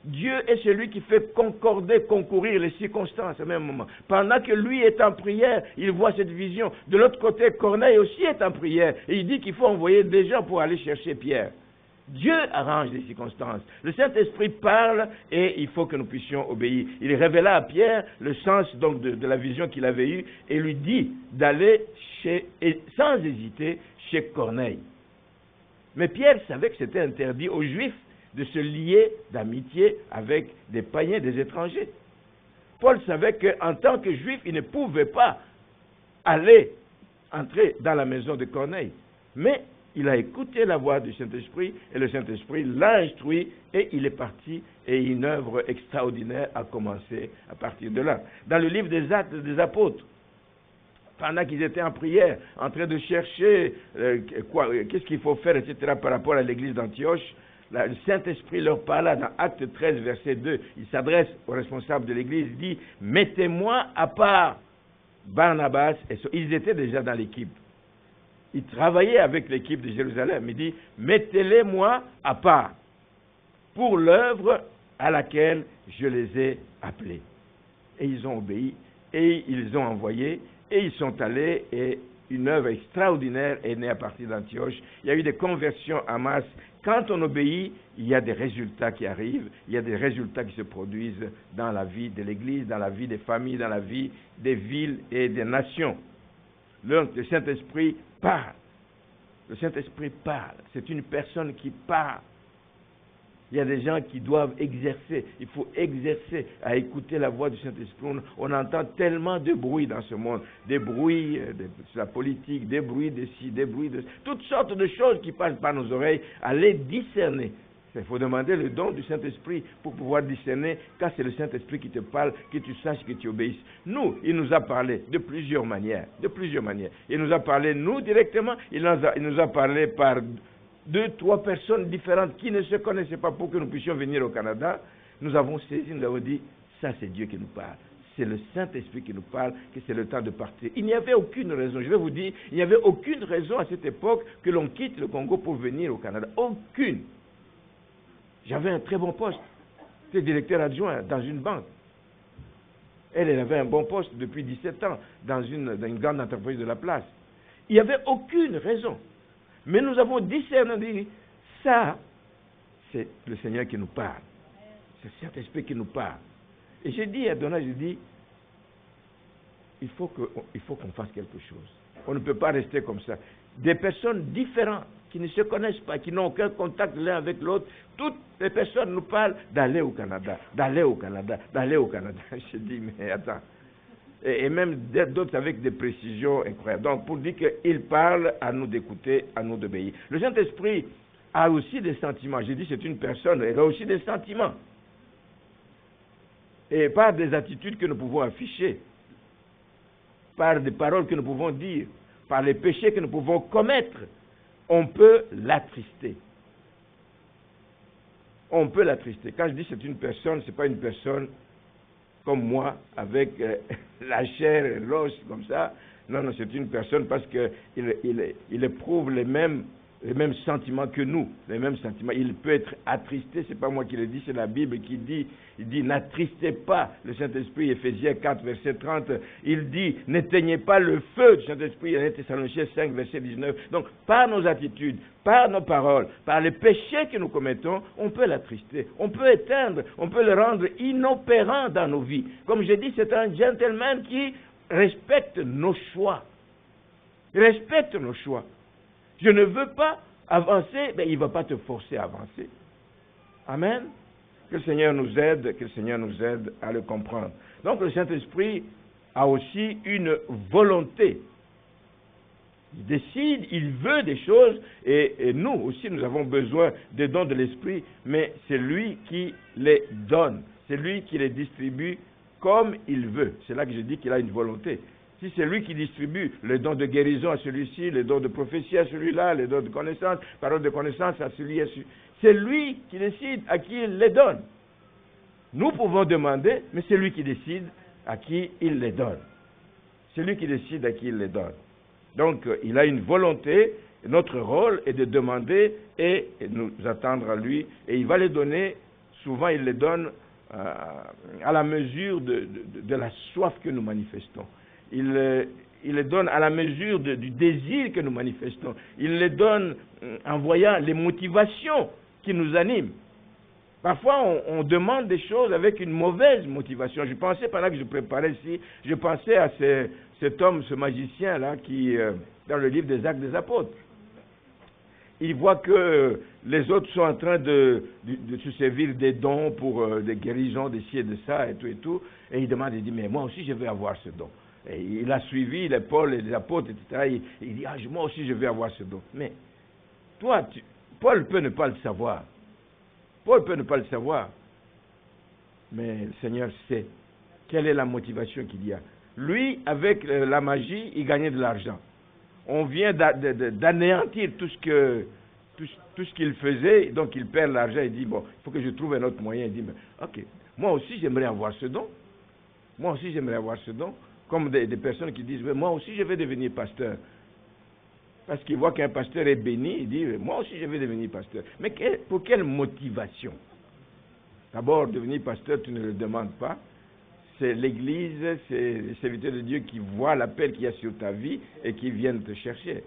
Dieu est celui qui fait concourir les circonstances au même moment. Pendant que lui est en prière, il voit cette vision. De l'autre côté, Corneille aussi est en prière. Et il dit qu'il faut envoyer des gens pour aller chercher Pierre. Dieu arrange les circonstances. Le Saint-Esprit parle et il faut que nous puissions obéir. Il révéla à Pierre le sens donc de la vision qu'il avait eue et lui dit d'aller sans hésiter chez Corneille. Mais Pierre savait que c'était interdit aux Juifs de se lier d'amitié avec des païens, des étrangers. Paul savait qu'en tant que Juif, il ne pouvait pas entrer dans la maison de Corneille. Mais il a écouté la voix du Saint-Esprit et le Saint-Esprit l'a instruit et il est parti et une œuvre extraordinaire a commencé à partir de là. Dans le livre des Actes des Apôtres, pendant qu'ils étaient en prière, en train de chercher qu'est-ce qu'il faut faire, etc., par rapport à l'église d'Antioche, le Saint-Esprit leur parla dans Acte 13, verset 2. Il s'adresse aux responsables de l'église, il dit « Mettez-moi à part Barnabas et Saul. » Ils étaient déjà dans l'équipe. Ils travaillaient avec l'équipe de Jérusalem. Il dit « Mettez-les-moi à part pour l'œuvre à laquelle je les ai appelés. » Et ils ont obéi, et ils ont envoyé, et ils sont allés, et une œuvre extraordinaire est née à partir d'Antioche. Il y a eu des conversions en masse. Quand on obéit, il y a des résultats qui arrivent, il y a des résultats qui se produisent dans la vie de l'Église, dans la vie des familles, dans la vie des villes et des nations. Le Saint-Esprit parle. Le Saint-Esprit parle. C'est une personne qui parle. Il y a des gens qui doivent exercer. Il faut exercer à écouter la voix du Saint-Esprit. On entend tellement de bruit dans ce monde. Des bruits de la politique, des bruits de ci, des bruits de... Toutes sortes de choses qui passent par nos oreilles. À les discerner. Il faut demander le don du Saint-Esprit pour pouvoir discerner quand c'est le Saint-Esprit qui te parle, que tu saches que tu obéisses. Nous, il nous a parlé de plusieurs manières. De plusieurs manières. Il nous a parlé, nous, directement. Il nous a parlé par 2, 3 personnes différentes qui ne se connaissaient pas pour que nous puissions venir au Canada. Nous avons saisi, nous avons dit, ça c'est Dieu qui nous parle. c'est le Saint-Esprit qui nous parle, que c'est le temps de partir. Il n'y avait aucune raison, je vais vous dire, il n'y avait aucune raison à cette époque que l'on quitte le Congo pour venir au Canada. Aucune. J'avais un très bon poste. J'étais directeur adjoint dans une banque. Elle avait un bon poste depuis 17 ans dans une grande entreprise de la place. Il n'y avait aucune raison. Mais nous avons discerné, ça, c'est le Seigneur qui nous parle. C'est le Saint-Esprit qui nous parle. Et j'ai dit à Donna, il faut qu'on fasse quelque chose. On ne peut pas rester comme ça. Des personnes différentes, qui ne se connaissent pas, qui n'ont aucun contact l'un avec l'autre, toutes les personnes nous parlent d'aller au Canada, d'aller au Canada, d'aller au Canada. J'ai dit, mais attends. Et même d'autres avec des précisions incroyables. Donc, pour dire qu'il parle, à nous d'écouter, à nous d'obéir. Le Saint-Esprit a aussi des sentiments. J'ai dit, c'est une personne, elle a aussi des sentiments. Et par des attitudes que nous pouvons afficher, par des paroles que nous pouvons dire, par les péchés que nous pouvons commettre, on peut l'attrister. On peut l'attrister. Quand je dis c'est une personne, ce n'est pas une personne comme moi, avec la chair et l'os comme ça. Non, non, c'est une personne parce qu'il éprouve les mêmes sentiments que nous, les mêmes sentiments. Il peut être attristé, c'est pas moi qui le dis, c'est la Bible qui dit, il dit, n'attristez pas le Saint-Esprit, Éphésiens 4, verset 30, il dit, n'éteignez pas le feu du Saint-Esprit, 1 Thessaloniciens 5, verset 19. Donc, par nos attitudes, par nos paroles, par les péchés que nous commettons, on peut l'attrister, on peut éteindre, on peut le rendre inopérant dans nos vies. Comme je dis, c'est un gentleman qui respecte nos choix. Il respecte nos choix. Je ne veux pas avancer, mais il ne va pas te forcer à avancer. Amen. Que le Seigneur nous aide, que le Seigneur nous aide à le comprendre. Donc le Saint-Esprit a aussi une volonté. Il décide, il veut des choses, et nous aussi nous avons besoin des dons de l'Esprit, mais c'est lui qui les donne, c'est lui qui les distribue comme il veut. C'est là que je dis qu'il a une volonté. Si c'est lui qui distribue les dons de guérison à celui-ci, les dons de prophétie à celui-là, les dons de connaissance, paroles de connaissance à celui-là, c'est lui qui décide à qui il les donne. Nous pouvons demander, mais c'est lui qui décide à qui il les donne. C'est lui qui décide à qui il les donne. Donc, il a une volonté, et notre rôle est de demander et nous attendre à lui, et il va les donner, souvent il les donne à la mesure de la soif que nous manifestons. Il les donne à la mesure du désir que nous manifestons. Il les donne en voyant les motivations qui nous animent. Parfois, on demande des choses avec une mauvaise motivation. Je pensais, pendant que je préparais ici, je pensais à cet homme, ce magicien-là, qui, dans le livre des Actes des Apôtres, il voit que les autres sont en train de se servir des dons pour des guérisons, de ci et de ça, et tout, et il demande, il dit, mais moi aussi je veux avoir ce don. Et il a suivi les Paul et les apôtres, etc. Il dit, moi aussi je veux avoir ce don. Mais toi, Paul peut ne pas le savoir. Paul peut ne pas le savoir. Mais le Seigneur sait quelle est la motivation qu'il y a. Lui, avec la magie, il gagnait de l'argent. On vient d'anéantir tout ce qu'il faisait, donc il perd l'argent. Il dit, bon, il faut que je trouve un autre moyen. Il dit, ok, moi aussi j'aimerais avoir ce don. Moi aussi j'aimerais avoir ce don. Comme des personnes qui disent, moi aussi je vais devenir pasteur. Parce qu'ils voient qu'un pasteur est béni, ils disent, moi aussi je vais devenir pasteur. Mais pour quelle motivation? D'abord, devenir pasteur, tu ne le demandes pas. C'est l'Église, c'est les serviteurs de Dieu qui voient l'appel qu'il y a sur ta vie et qui viennent te chercher.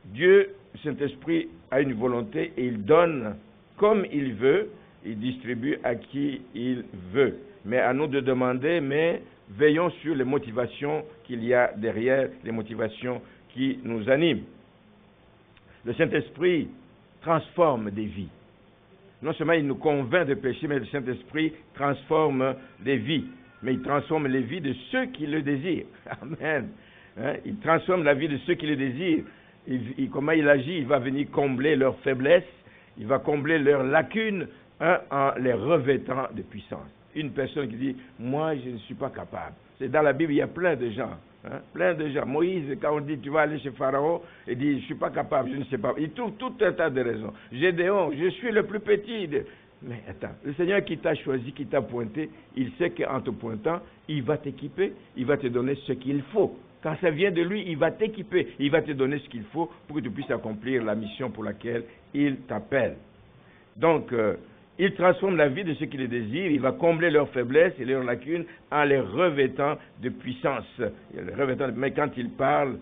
Dieu, Saint-Esprit, a une volonté et il donne comme il veut. Il distribue à qui il veut. Mais à nous de demander, mais veillons sur les motivations qu'il y a derrière, les motivations qui nous animent. Le Saint-Esprit transforme des vies. Non seulement il nous convainc de pécher, mais le Saint-Esprit transforme des vies. Mais il transforme les vies de ceux qui le désirent. Amen. Il transforme la vie de ceux qui le désirent. Comment il agit? Il va venir combler leurs faiblesses, il va combler leurs lacunes, en les revêtant de puissance. Une personne qui dit, moi je ne suis pas capable. C'est dans la Bible, il y a plein de gens. Plein de gens. Moïse, quand on dit, tu vas aller chez Pharaon, il dit, je ne suis pas capable, je ne sais pas. Il trouve tout un tas de raisons. Gédéon, je suis le plus petit. Mais attends, le Seigneur qui t'a choisi, qui t'a pointé, il sait qu'en te pointant, il va t'équiper, il va te donner ce qu'il faut. Quand ça vient de lui, il va t'équiper, il va te donner ce qu'il faut pour que tu puisses accomplir la mission pour laquelle il t'appelle. Donc, il transforme la vie de ceux qui le désirent, il va combler leurs faiblesses et leurs lacunes en les revêtant de puissance. Mais quand il parle,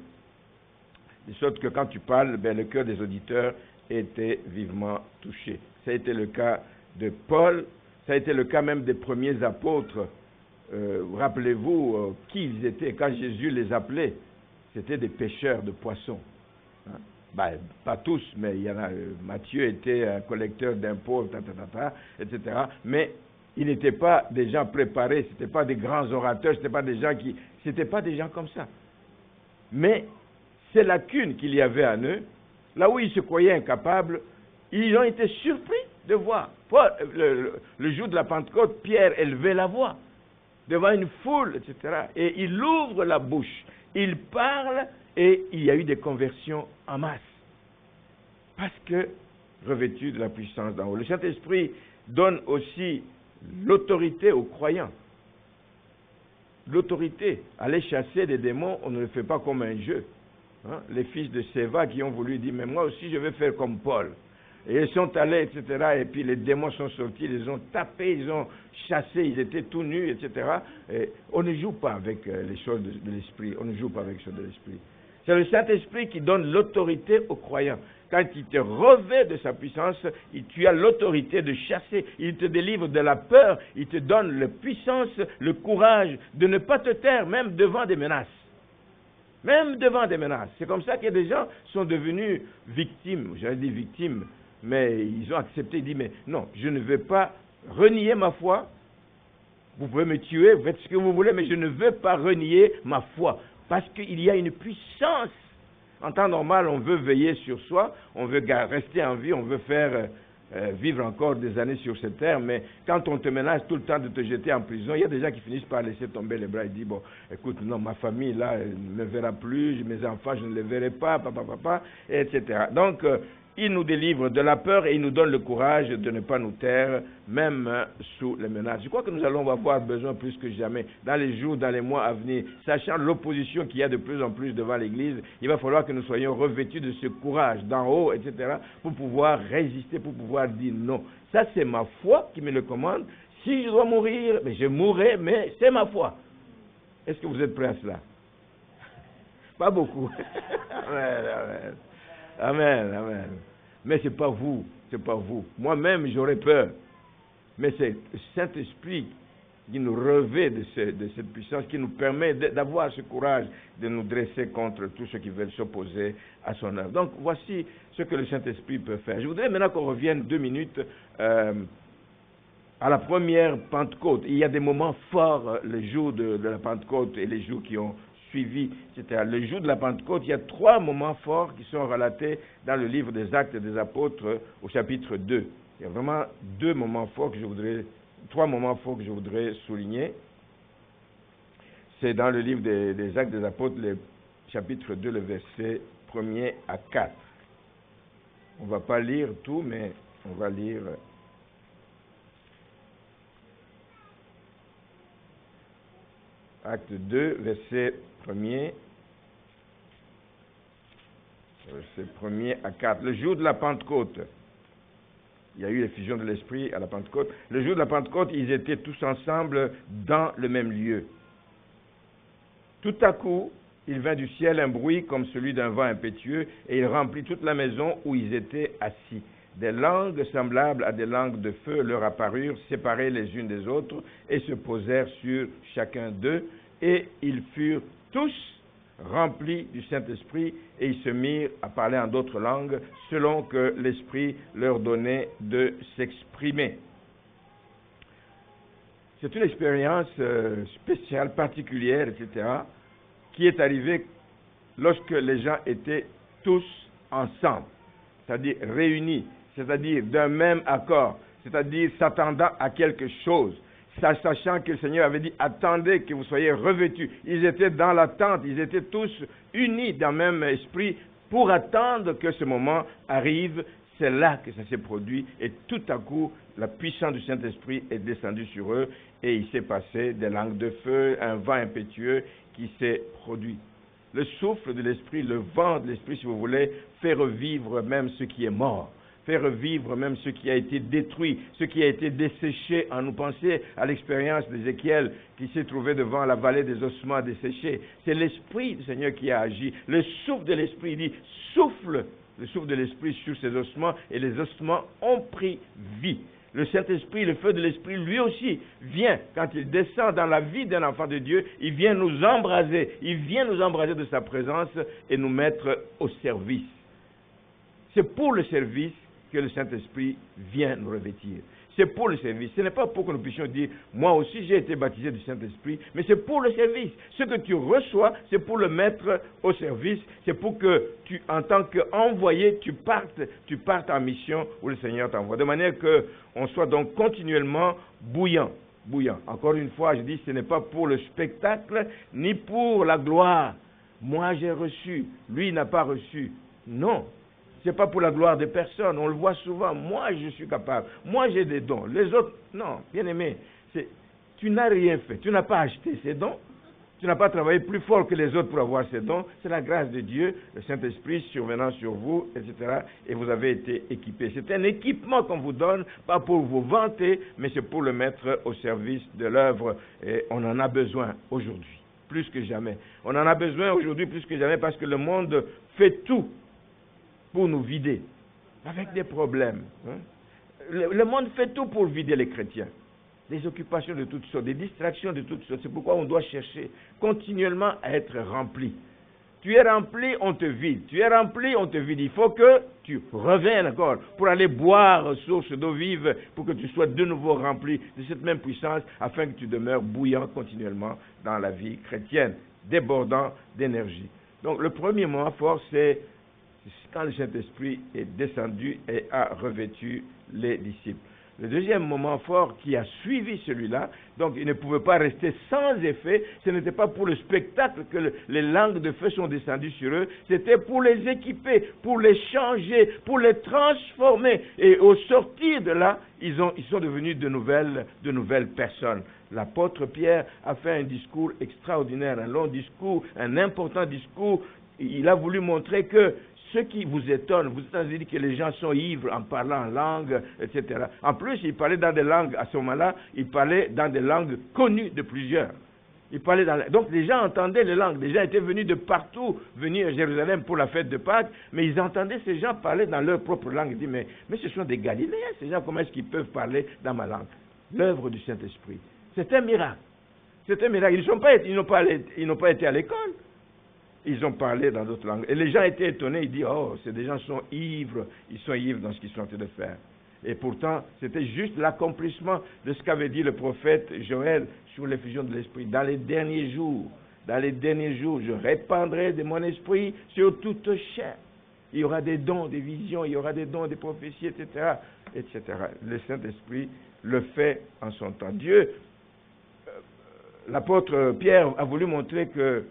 de sorte que quand tu parles, le cœur des auditeurs était vivement touché. Ça a été le cas de Paul, ça a été le cas même des premiers apôtres. Rappelez-vous qui ils étaient quand Jésus les appelait. C'était des pêcheurs de poissons. Pas tous, mais il y en a. Matthieu était un collecteur d'impôts, etc. Mais ils n'étaient pas des gens préparés, ce n'étaient pas des grands orateurs, ce n'étaient pas des gens comme ça. Mais ces lacunes qu'il y avait en eux, là où ils se croyaient incapables, ils ont été surpris de voir. Le jour de la Pentecôte, Pierre élevait la voix devant une foule, etc. Et il ouvre la bouche, il parle et il y a eu des conversions en masse. Parce que revêtu de la puissance d'en haut. Le Saint-Esprit donne aussi l'autorité aux croyants. L'autorité. Aller chasser des démons, on ne le fait pas comme un jeu. Les fils de Séva qui ont voulu dire, mais moi aussi je vais faire comme Paul. Et ils sont allés, etc. Et puis les démons sont sortis, ils les ont tapés, ils ont chassé, ils étaient tout nus, etc. Et on ne joue pas avec les choses de l'esprit. On ne joue pas avec les choses de l'esprit. C'est le Saint-Esprit qui donne l'autorité aux croyants. Quand il te revêt de sa puissance, tu as l'autorité de chasser. Il te délivre de la peur. Il te donne la puissance, le courage de ne pas te taire, même devant des menaces. Même devant des menaces. C'est comme ça que des gens sont devenus victimes. J'allais dire victimes, mais ils ont accepté. Ils disent, mais non, je ne vais pas renier ma foi. Vous pouvez me tuer, vous faites ce que vous voulez, mais je ne veux pas renier ma foi. Parce qu'il y a une puissance. En temps normal, on veut veiller sur soi, on veut rester en vie, on veut faire vivre encore des années sur cette terre, mais quand on te menace tout le temps de te jeter en prison, il y a des gens qui finissent par laisser tomber les bras et disent, bon, écoute, non, ma famille, là, elle ne me verra plus, mes enfants, je ne les verrai pas, etc. Donc, il nous délivre de la peur et il nous donne le courage de ne pas nous taire, même sous les menaces. Je crois que nous allons avoir besoin plus que jamais, dans les jours, dans les mois à venir, sachant l'opposition qu'il y a de plus en plus devant l'Église, il va falloir que nous soyons revêtus de ce courage d'en haut, etc., pour pouvoir résister, pour pouvoir dire non. Ça, c'est ma foi qui me le commande. Si je dois mourir, je mourrai, mais c'est ma foi. Est-ce que vous êtes prêts à cela? Pas beaucoup. Amen, amen. Amen, amen. Mais c'est pas vous. Moi-même, j'aurais peur. Mais c'est le Saint-Esprit qui nous revêt de cette puissance, qui nous permet d'avoir ce courage de nous dresser contre tous ceux qui veulent s'opposer à son œuvre. Donc, voici ce que le Saint-Esprit peut faire. Je voudrais maintenant qu'on revienne 2 minutes à la première Pentecôte. Il y a des moments forts, le jour de la Pentecôte et les jours qui ont suivi, etc. Le jour de la Pentecôte, il y a 3 moments forts qui sont relatés dans le livre des Actes des Apôtres au chapitre 2. Il y a vraiment 3 moments forts que je voudrais souligner. C'est dans le livre des Actes des Apôtres, le chapitre 2, le verset 1er à 4. On ne va pas lire tout, mais on va lire Acte 2, verset 1er à 4. Le jour de la Pentecôte, il y a eu l'effusion de l'Esprit à la Pentecôte. Le jour de la Pentecôte, ils étaient tous ensemble dans le même lieu. Tout à coup, il vint du ciel un bruit comme celui d'un vent impétueux, et il remplit toute la maison où ils étaient assis. Des langues semblables à des langues de feu leur apparurent, séparées les unes des autres, et se posèrent sur chacun d'eux, et ils furent tous remplis du Saint-Esprit, et ils se mirent à parler en d'autres langues, selon que l'Esprit leur donnait de s'exprimer. C'est une expérience spéciale, particulière, etc., qui est arrivée lorsque les gens étaient tous ensemble, c'est-à-dire réunis, c'est-à-dire d'un même accord, c'est-à-dire s'attendant à quelque chose, sachant que le Seigneur avait dit, attendez que vous soyez revêtus. Ils étaient dans l'attente, ils étaient tous unis dans le même esprit pour attendre que ce moment arrive. C'est là que ça s'est produit et tout à coup, la puissance du Saint-Esprit est descendue sur eux et il s'est passé des langues de feu, un vent impétueux qui s'est produit. Le souffle de l'Esprit, le vent de l'Esprit, si vous voulez, fait revivre même ce qui est mort, fait revivre même ce qui a été détruit, ce qui a été desséché en nous. Pensez à l'expérience d'Ézéchiel qui s'est trouvé devant la vallée des ossements desséchés. C'est l'Esprit du Seigneur qui a agi. Le souffle de l'Esprit, il dit, souffle le souffle de l'Esprit sur ces ossements et les ossements ont pris vie. Le Saint-Esprit, le feu de l'Esprit, lui aussi, vient, quand il descend dans la vie d'un enfant de Dieu, il vient nous embraser. Il vient nous embraser de sa présence et nous mettre au service. C'est pour le service que le Saint-Esprit vient nous revêtir. C'est pour le service. Ce n'est pas pour que nous puissions dire, moi aussi j'ai été baptisé du Saint-Esprit, mais c'est pour le service. Ce que tu reçois, c'est pour le mettre au service. C'est pour que tu, en tant qu'envoyé, tu partes en mission où le Seigneur t'envoie. De manière qu'on soit donc continuellement bouillant. Encore une fois, je dis, ce n'est pas pour le spectacle, ni pour la gloire. Moi j'ai reçu, lui n'a pas reçu. Non. Ce n'est pas pour la gloire de personne. On le voit souvent. Moi, je suis capable. Moi, j'ai des dons. Les autres, non. Bien aimé, tu n'as rien fait. Tu n'as pas acheté ces dons. Tu n'as pas travaillé plus fort que les autres pour avoir ces dons. C'est la grâce de Dieu, le Saint-Esprit survenant sur vous, etc. Et vous avez été équipés. C'est un équipement qu'on vous donne, pas pour vous vanter, mais c'est pour le mettre au service de l'œuvre. Et on en a besoin aujourd'hui, plus que jamais. On en a besoin aujourd'hui plus que jamais parce que le monde fait tout pour nous vider, avec des problèmes. Le monde fait tout pour vider les chrétiens. Des occupations de toutes sortes, des distractions de toutes sortes. C'est pourquoi on doit chercher continuellement à être rempli. Tu es rempli, on te vide. Tu es rempli, on te vide. Il faut que tu reviennes encore pour aller boire source d'eau vive, pour que tu sois de nouveau rempli de cette même puissance, afin que tu demeures bouillant continuellement dans la vie chrétienne, débordant d'énergie. Donc le premier moment fort, c'est quand le Saint-Esprit est descendu et a revêtu les disciples. Le deuxième moment fort qui a suivi celui-là, donc il ne pouvait pas rester sans effet, ce n'était pas pour le spectacle que les langues de feu sont descendues sur eux, c'était pour les équiper, pour les changer, pour les transformer. Et au sortir de là, ils sont devenus de nouvelles personnes. L'apôtre Pierre a fait un discours extraordinaire, un long discours, un important discours. Il a voulu montrer que ce qui vous étonne, vous entendez dire que les gens sont ivres en parlant en langue, etc. En plus, il parlait dans des langues, à ce moment-là, il parlait dans des langues connues de plusieurs. Donc les gens entendaient les langues. Les gens étaient venus de partout, venus à Jérusalem pour la fête de Pâques, mais ils entendaient ces gens parler dans leur propre langue. Ils disaient, mais ce sont des Galiléens, ces gens, comment est-ce qu'ils peuvent parler dans ma langue? L'œuvre du Saint-Esprit. C'est un miracle. C'est un miracle. Ils n'ont pas été à l'école. Ils ont parlé dans d'autres langues. Et les gens étaient étonnés. Ils disent, oh, ces gens sont ivres. Ils sont ivres dans ce qu'ils sont en train de faire. Et pourtant, c'était juste l'accomplissement de ce qu'avait dit le prophète Joël sur l'effusion de l'Esprit. Dans les derniers jours, je répandrai de mon esprit sur toute chair. Il y aura des dons, des visions, il y aura des dons, des prophéties, etc., etc. Le Saint-Esprit le fait en son temps. L'apôtre Pierre a voulu montrer que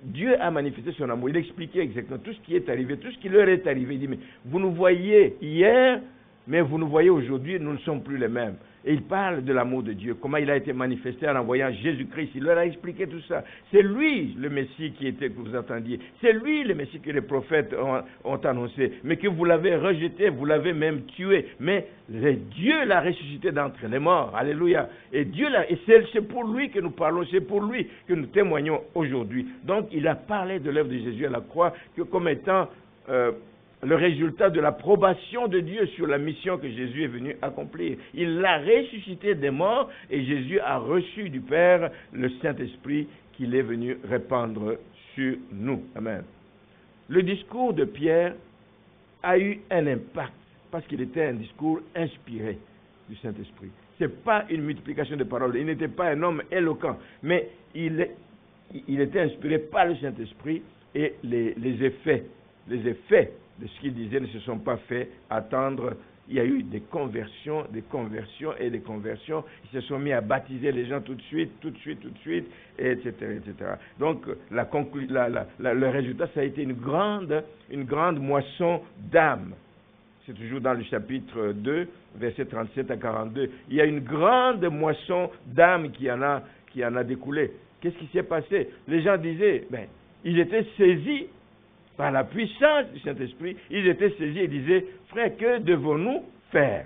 Dieu a manifesté son amour. Il expliquait exactement tout ce qui est arrivé, tout ce qui leur est arrivé. Il dit, mais vous nous voyez hier, mais vous nous voyez aujourd'hui, nous ne sommes plus les mêmes. Et il parle de l'amour de Dieu, comment il a été manifesté en envoyant Jésus-Christ. Il leur a expliqué tout ça. C'est lui le Messie que vous attendiez. C'est lui le Messie que les prophètes ont annoncé. Mais que vous l'avez rejeté, vous l'avez même tué. Mais Dieu l'a ressuscité d'entre les morts. Alléluia. Et c'est pour lui que nous parlons, c'est pour lui que nous témoignons aujourd'hui. Donc il a parlé de l'œuvre de Jésus à la croix comme étant le résultat de l'approbation de Dieu sur la mission que Jésus est venu accomplir. Il l'a ressuscité des morts et Jésus a reçu du Père le Saint-Esprit qu'il est venu répandre sur nous. Amen. Le discours de Pierre a eu un impact parce qu'il était un discours inspiré du Saint-Esprit. Ce n'est pas une multiplication de paroles. Il n'était pas un homme éloquent, mais il était inspiré par le Saint-Esprit et les effets de ce qu'il disait ne se sont pas fait attendre. Il y a eu des conversions. Ils se sont mis à baptiser les gens tout de suite, etc., etc. Donc, le résultat, ça a été une grande moisson d'âmes. c'est toujours dans le chapitre 2, versets 37 à 42. Il y a une grande moisson d'âmes qui en a découlé. Qu'est-ce qui s'est passé? Les gens disaient, ils étaient saisis par la puissance du Saint-Esprit. Ils étaient saisis et disaient, frère, que devons-nous faire?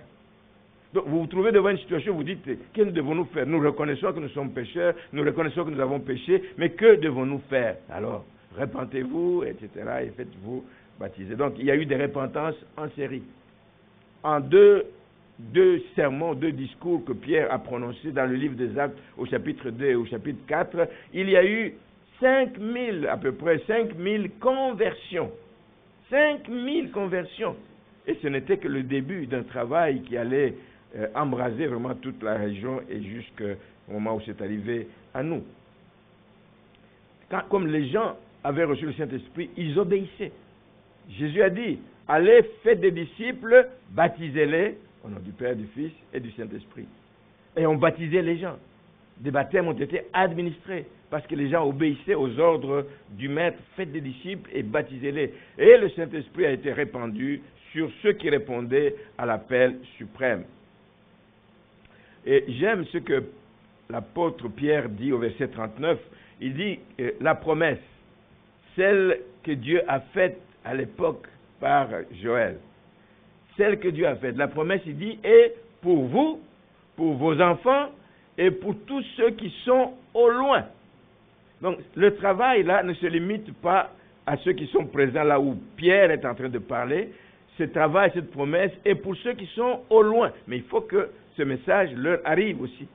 Donc, vous vous trouvez devant une situation, vous dites, que devons-nous faire? Nous reconnaissons que nous sommes pécheurs, nous reconnaissons que nous avons péché, mais que devons-nous faire? Alors, repentez-vous, etc., et faites-vous baptiser. Donc, il y a eu des repentances en série. En deux sermons, 2 discours que Pierre a prononcés dans le livre des Actes, au chapitre 2 et au chapitre 4, il y a eu 5000, à peu près 5000 conversions. 5000 conversions. Et ce n'était que le début d'un travail qui allait embraser vraiment toute la région et jusqu'au moment où c'est arrivé à nous. Comme les gens avaient reçu le Saint-Esprit, ils obéissaient. Jésus a dit, allez, faites des disciples, baptisez-les au nom du Père, du Fils et du Saint-Esprit. Et on baptisait les gens. Des baptêmes ont été administrés parce que les gens obéissaient aux ordres du Maître, faites des disciples et baptisez-les. Et le Saint-Esprit a été répandu sur ceux qui répondaient à l'appel suprême. Et j'aime ce que l'apôtre Pierre dit au verset 39. Il dit la promesse, celle que Dieu a faite à l'époque par Joël. Celle que Dieu a faite. La promesse, il dit, est pour vous, pour vos enfants et pour tous ceux qui sont au loin. Donc, le travail, là, ne se limite pas à ceux qui sont présents là où Pierre est en train de parler. Ce travail, cette promesse est pour ceux qui sont au loin. Mais il faut que ce message leur arrive aussi.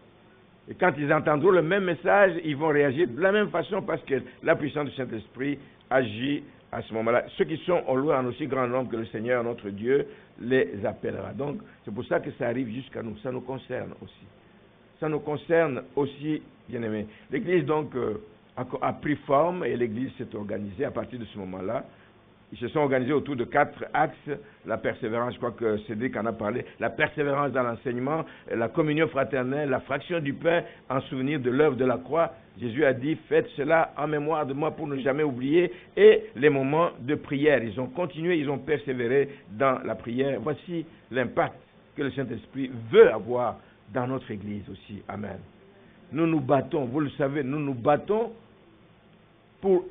Et quand ils entendront le même message, ils vont réagir de la même façon parce que la puissance du Saint-Esprit agit à ce moment-là. Ceux qui sont au loin en aussi grand nombre que le Seigneur, notre Dieu, les appellera. Donc, c'est pour ça que ça arrive jusqu'à nous. Ça nous concerne aussi. Ça nous concerne aussi, bien-aimés. L'Église, donc, a pris forme et l'Église s'est organisée à partir de ce moment-là. Ils se sont organisés autour de 4 axes. La persévérance, je crois que Cédric en a parlé. La persévérance dans l'enseignement, la communion fraternelle, la fraction du pain en souvenir de l'œuvre de la croix. Jésus a dit, faites cela en mémoire de moi pour ne jamais oublier. Et les moments de prière. Ils ont continué, ils ont persévéré dans la prière. Voici l'impact que le Saint-Esprit veut avoir dans notre Église aussi. Amen. Nous nous battons, vous le savez, nous nous battons pour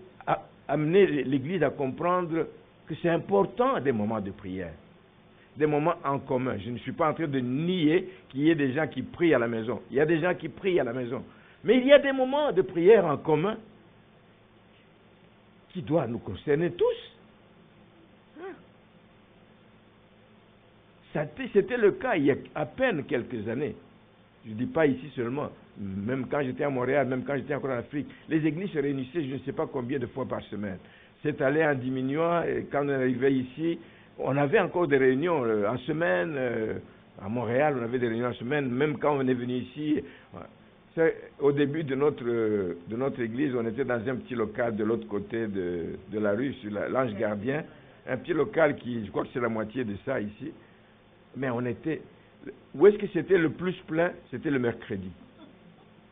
amener l'Église à comprendre que c'est important des moments de prière, des moments en commun. Je ne suis pas en train de nier qu'il y ait des gens qui prient à la maison. Il y a des gens qui prient à la maison. Mais il y a des moments de prière en commun qui doivent nous concerner tous. C'était le cas il y a à peine quelques années. Je ne dis pas ici seulement, même quand j'étais à Montréal, même quand j'étais encore en Afrique, les églises se réunissaient je ne sais pas combien de fois par semaine. C'est allé en diminuant et quand on arrivait ici, on avait encore des réunions en semaine. À Montréal, on avait des réunions en semaine, même quand on est venu ici. Au début de notre église, on était dans un petit local de l'autre côté de la rue, sur l'Ange Gardien. Un petit local qui, je crois que c'est la moitié de ça ici. Mais on était... Où est-ce que c'était le plus plein? C'était le mercredi.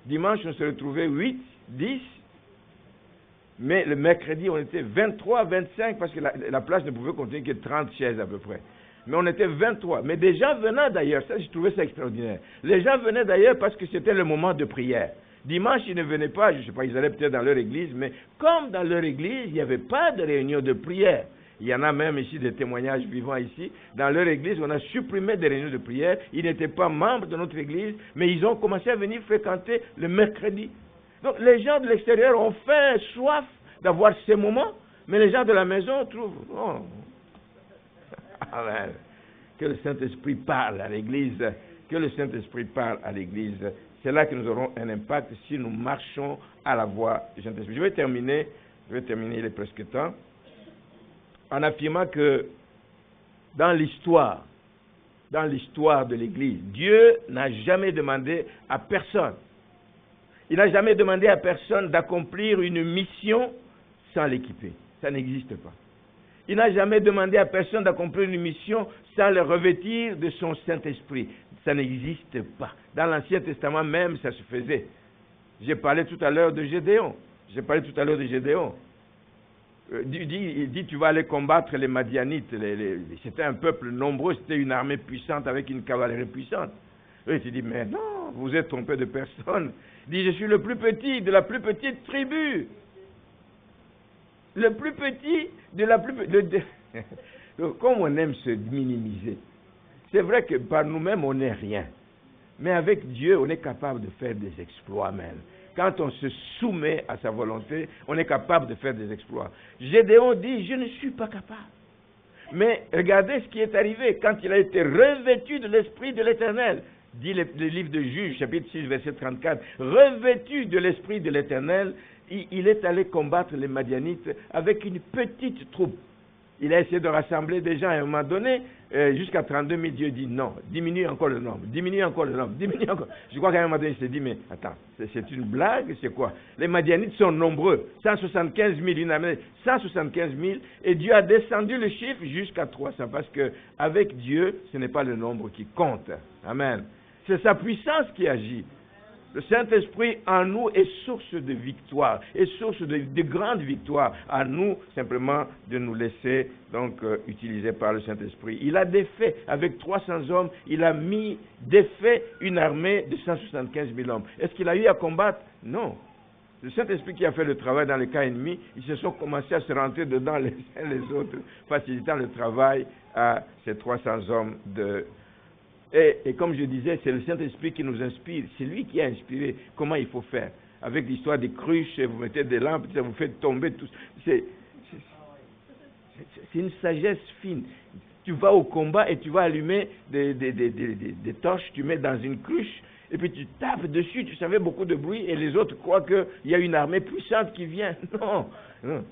Dimanche, on se retrouvait 8, 10. Mais le mercredi, on était 23, 25, parce que la place ne pouvait contenir que 30 chaises à peu près. Mais on était 23. Mais des gens venaient d'ailleurs. Ça, je trouvais ça extraordinaire. Les gens venaient d'ailleurs parce que c'était le moment de prière. Dimanche, ils ne venaient pas, je ne sais pas, ils allaient peut-être dans leur église, mais comme dans leur église, il n'y avait pas de réunion de prière. Il y en a même ici des témoignages vivants ici. Dans leur église, on a supprimé des réunions de prière. Ils n'étaient pas membres de notre église, mais ils ont commencé à venir fréquenter le mercredi. Donc les gens de l'extérieur ont faim, soif d'avoir ces moments, mais les gens de la maison trouvent... Oh. Amen. Que le Saint-Esprit parle à l'église. Que le Saint-Esprit parle à l'église. C'est là que nous aurons un impact si nous marchons à la voie du Saint-Esprit. Je vais terminer, il est presque temps, en affirmant que dans l'histoire de l'Église, Dieu n'a jamais demandé à personne, il n'a jamais demandé à personne d'accomplir une mission sans l'équiper. Ça n'existe pas. Il n'a jamais demandé à personne d'accomplir une mission sans le revêtir de son Saint-Esprit. Ça n'existe pas. Dans l'Ancien Testament même, ça se faisait. J'ai parlé tout à l'heure de Gédéon. Il dit, tu vas aller combattre les Madianites. C'était un peuple nombreux, c'était une armée puissante avec une cavalerie puissante. Et tu dis, mais non, vous êtes trompé de personne. Il dit, je suis le plus petit de la plus petite tribu. Le plus petit de la plus petite. Comme on aime se minimiser. C'est vrai que par nous-mêmes, on n'est rien. Mais avec Dieu, on est capable de faire des exploits même. Quand on se soumet à sa volonté, on est capable de faire des exploits. Gédéon dit, je ne suis pas capable. Mais regardez ce qui est arrivé quand il a été revêtu de l'Esprit de l'Éternel. Dit le livre de Juges, chapitre 6, verset 34. Revêtu de l'Esprit de l'Éternel, il est allé combattre les Madianites avec une petite troupe. Il a essayé de rassembler des gens à un moment donné, jusqu'à 32 000. Dieu dit non, diminue encore le nombre, diminue encore le nombre, diminue encore. Je crois qu'à un moment donné, il s'est dit, mais attends, c'est une blague, c'est quoi? Les Madianites sont nombreux, 175 000, une armée, 175 000, et Dieu a descendu le chiffre jusqu'à 300, parce qu'avec Dieu, ce n'est pas le nombre qui compte. Amen. C'est sa puissance qui agit. Le Saint-Esprit en nous est source de victoire, est source de grandes victoires. À nous, simplement, de nous laisser donc utiliser par le Saint-Esprit. Il a défait, avec 300 hommes, il a défait une armée de 175 000 hommes. Est-ce qu'il a eu à combattre? Non. Le Saint-Esprit qui a fait le travail dans les cas ennemis, ils se sont commencés à se rentrer dedans les uns les autres, facilitant le travail à ces 300 hommes de... Et comme je disais, c'est le Saint-Esprit qui nous inspire. C'est lui qui a inspiré comment il faut faire. Avec l'histoire des cruches, vous mettez des lampes, ça vous fait tomber tout. C'est une sagesse fine. Tu vas au combat et tu vas allumer des torches, tu mets dans une cruche, et puis tu tapes dessus, tu savais beaucoup de bruit, et les autres croient qu'il y a une armée puissante qui vient. Non, non.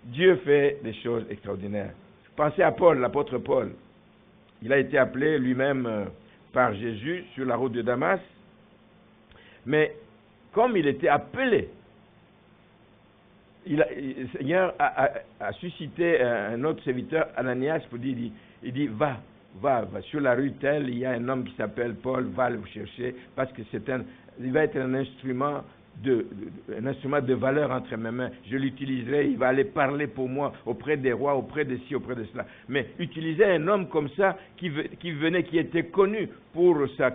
Dieu fait des choses extraordinaires. Pensez à Paul, l'apôtre Paul. Il a été appelé lui-même par Jésus sur la route de Damas. Mais comme il était appelé, le Seigneur a suscité un autre serviteur, Ananias, pour dire, il dit, va, sur la rue telle, il y a un homme qui s'appelle Paul, va le chercher, parce que il va être un instrument de valeur entre mes mains. Je l'utiliserai, il va aller parler pour moi auprès des rois, auprès de ci, auprès de cela. Mais utiliser un homme comme ça qui était connu pour sa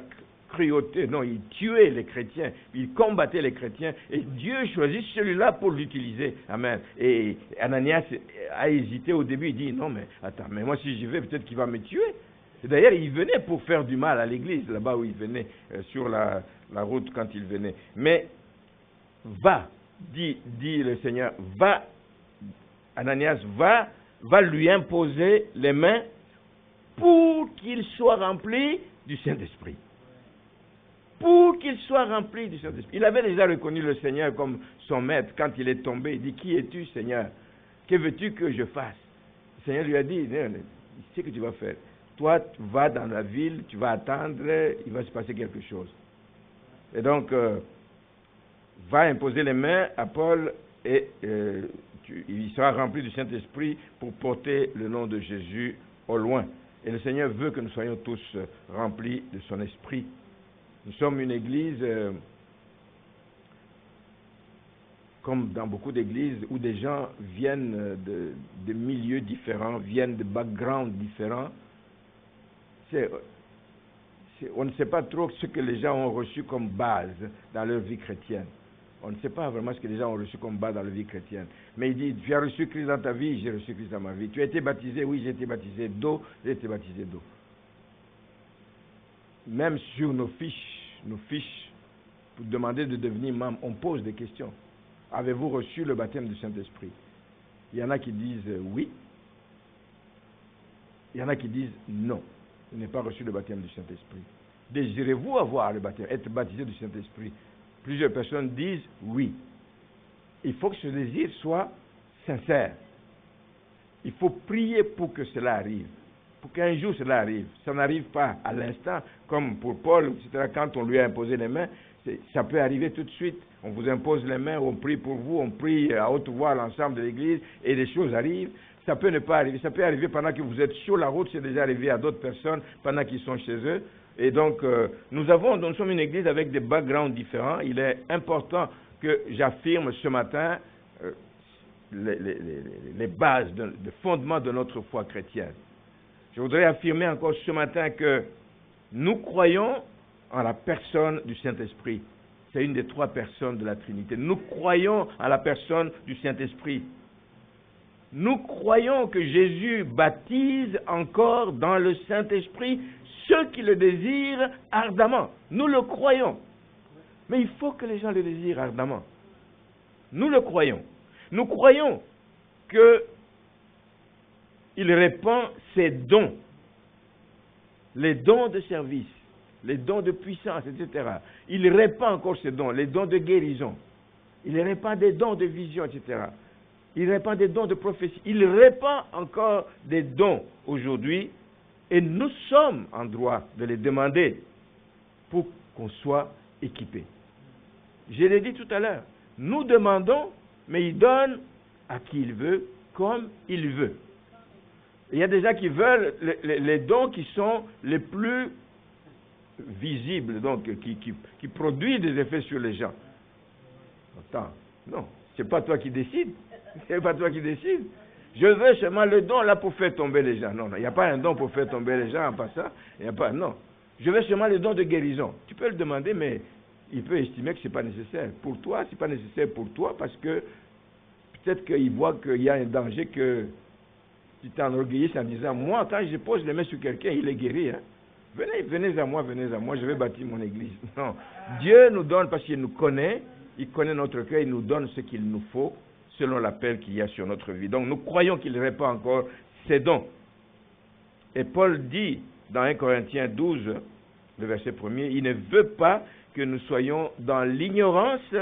cruauté, non, il tuait les chrétiens, il combattait les chrétiens, et Dieu choisit celui-là pour l'utiliser. Amen. Et Ananias a hésité au début, il dit, non mais attends, mais moi si j'y vais, peut-être qu'il va me tuer. Et d'ailleurs, il venait pour faire du mal à l'église, là-bas où il venait, sur la route quand il venait. Mais va, dit le Seigneur, va, Ananias, va lui imposer les mains pour qu'il soit rempli du Saint-Esprit. Pour qu'il soit rempli du Saint-Esprit. Il avait déjà reconnu le Seigneur comme son maître. Quand il est tombé, il dit, qui es-tu, Seigneur? Que veux-tu que je fasse? Le Seigneur lui a dit, c'est ce que tu vas faire. Toi, tu vas dans la ville, tu vas attendre, il va se passer quelque chose. Et donc, va imposer les mains à Paul et il sera rempli du Saint-Esprit pour porter le nom de Jésus au loin. Et le Seigneur veut que nous soyons tous remplis de son esprit. Nous sommes une église, comme dans beaucoup d'églises, où des gens viennent de milieux différents, viennent de backgrounds différents. On ne sait pas trop ce que les gens ont reçu comme base dans leur vie chrétienne. On ne sait pas vraiment ce que les gens ont reçu comme base dans leur vie chrétienne. Mais il dit, tu as reçu Christ dans ta vie, j'ai reçu Christ dans ma vie. Tu as été baptisé, oui, j'ai été baptisé d'eau, j'ai été baptisé d'eau. Même sur nos fiches, pour demander de devenir membre, on pose des questions. Avez-vous reçu le baptême du Saint-Esprit? Il y en a qui disent oui. Il y en a qui disent non. Je n'ai pas reçu le baptême du Saint-Esprit. Désirez-vous avoir le baptême, être baptisé du Saint-Esprit? Plusieurs personnes disent oui. Il faut que ce désir soit sincère. Il faut prier pour que cela arrive. Pour qu'un jour cela arrive. Ça n'arrive pas à l'instant, comme pour Paul, etc. Quand on lui a imposé les mains, ça peut arriver tout de suite. On vous impose les mains, on prie pour vous, on prie à haute voix à l'ensemble de l'église, et les choses arrivent. Ça peut ne pas arriver. Ça peut arriver pendant que vous êtes sur la route, c'est déjà arrivé à d'autres personnes pendant qu'ils sont chez eux. Et donc, nous sommes une église avec des backgrounds différents. Il est important que j'affirme ce matin, les bases, le fondement de notre foi chrétienne. Je voudrais affirmer encore ce matin que nous croyons en la personne du Saint-Esprit. C'est une des 3 personnes de la Trinité. Nous croyons en la personne du Saint-Esprit. Nous croyons que Jésus baptise encore dans le Saint-Esprit ceux qui le désirent ardemment. Nous le croyons. Mais il faut que les gens le désirent ardemment. Nous le croyons. Nous croyons qu'il répand ses dons, les dons de service, les dons de puissance, etc. Il répand encore ses dons, les dons de guérison. Il répand des dons de vision, etc. Il répand des dons de prophétie. Il répand encore des dons aujourd'hui et nous sommes en droit de les demander pour qu'on soit équipés. Je l'ai dit tout à l'heure, nous demandons, mais il donne à qui il veut, comme il veut. Il y a des gens qui veulent les dons qui sont les plus visibles, donc qui produisent des effets sur les gens. Attends, non, c'est pas toi qui décides. C'est pas toi qui décides. Je veux seulement le don là pour faire tomber les gens. Non, il n'y a pas un don pour faire tomber les gens en passant. Il n'y a pas, non. Je veux seulement le don de guérison. Tu peux le demander, mais il peut estimer que ce n'est pas nécessaire. Pour toi, ce n'est pas nécessaire pour toi parce que peut-être qu'il voit qu'il y a un danger que tu t'enorgueillisses en disant, moi, quand je pose les mains sur quelqu'un, il est guéri. Hein. Venez à moi, je vais bâtir mon église. Non. Dieu nous donne parce qu'il nous connaît, il connaît notre cœur, il nous donne ce qu'il nous faut selon l'appel qu'il y a sur notre vie. Donc nous croyons qu'il répand encore ses dons. Et Paul dit dans 1 Corinthiens 12, le verset 1er, il ne veut pas que nous soyons dans l'ignorance.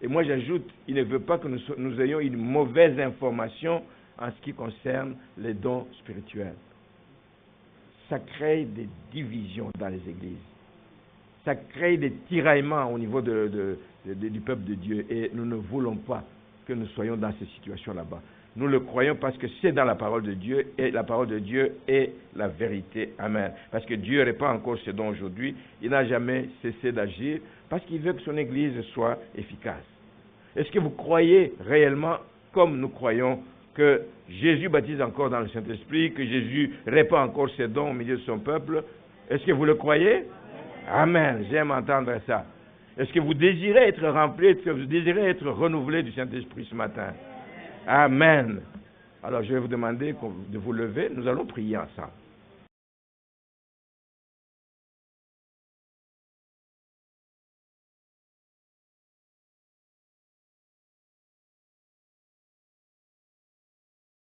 Et moi j'ajoute, il ne veut pas que nous ayons une mauvaise information en ce qui concerne les dons spirituels. Ça crée des divisions dans les églises. Ça crée des tiraillements au niveau du peuple de Dieu. Et nous ne voulons pas que nous soyons dans ces situations là-bas. Nous le croyons parce que c'est dans la parole de Dieu et la parole de Dieu est la vérité. Amen. Parce que Dieu répand encore ses dons aujourd'hui. Il n'a jamais cessé d'agir parce qu'il veut que son Église soit efficace. Est-ce que vous croyez réellement, comme nous croyons, que Jésus baptise encore dans le Saint-Esprit, que Jésus répand encore ses dons au milieu de son peuple? Est-ce que vous le croyez? Amen. J'aime entendre ça. Est-ce que vous désirez être rempli, est-ce que vous désirez être renouvelé du Saint-Esprit ce matin? Amen. Alors je vais vous demander de vous lever, nous allons prier ensemble.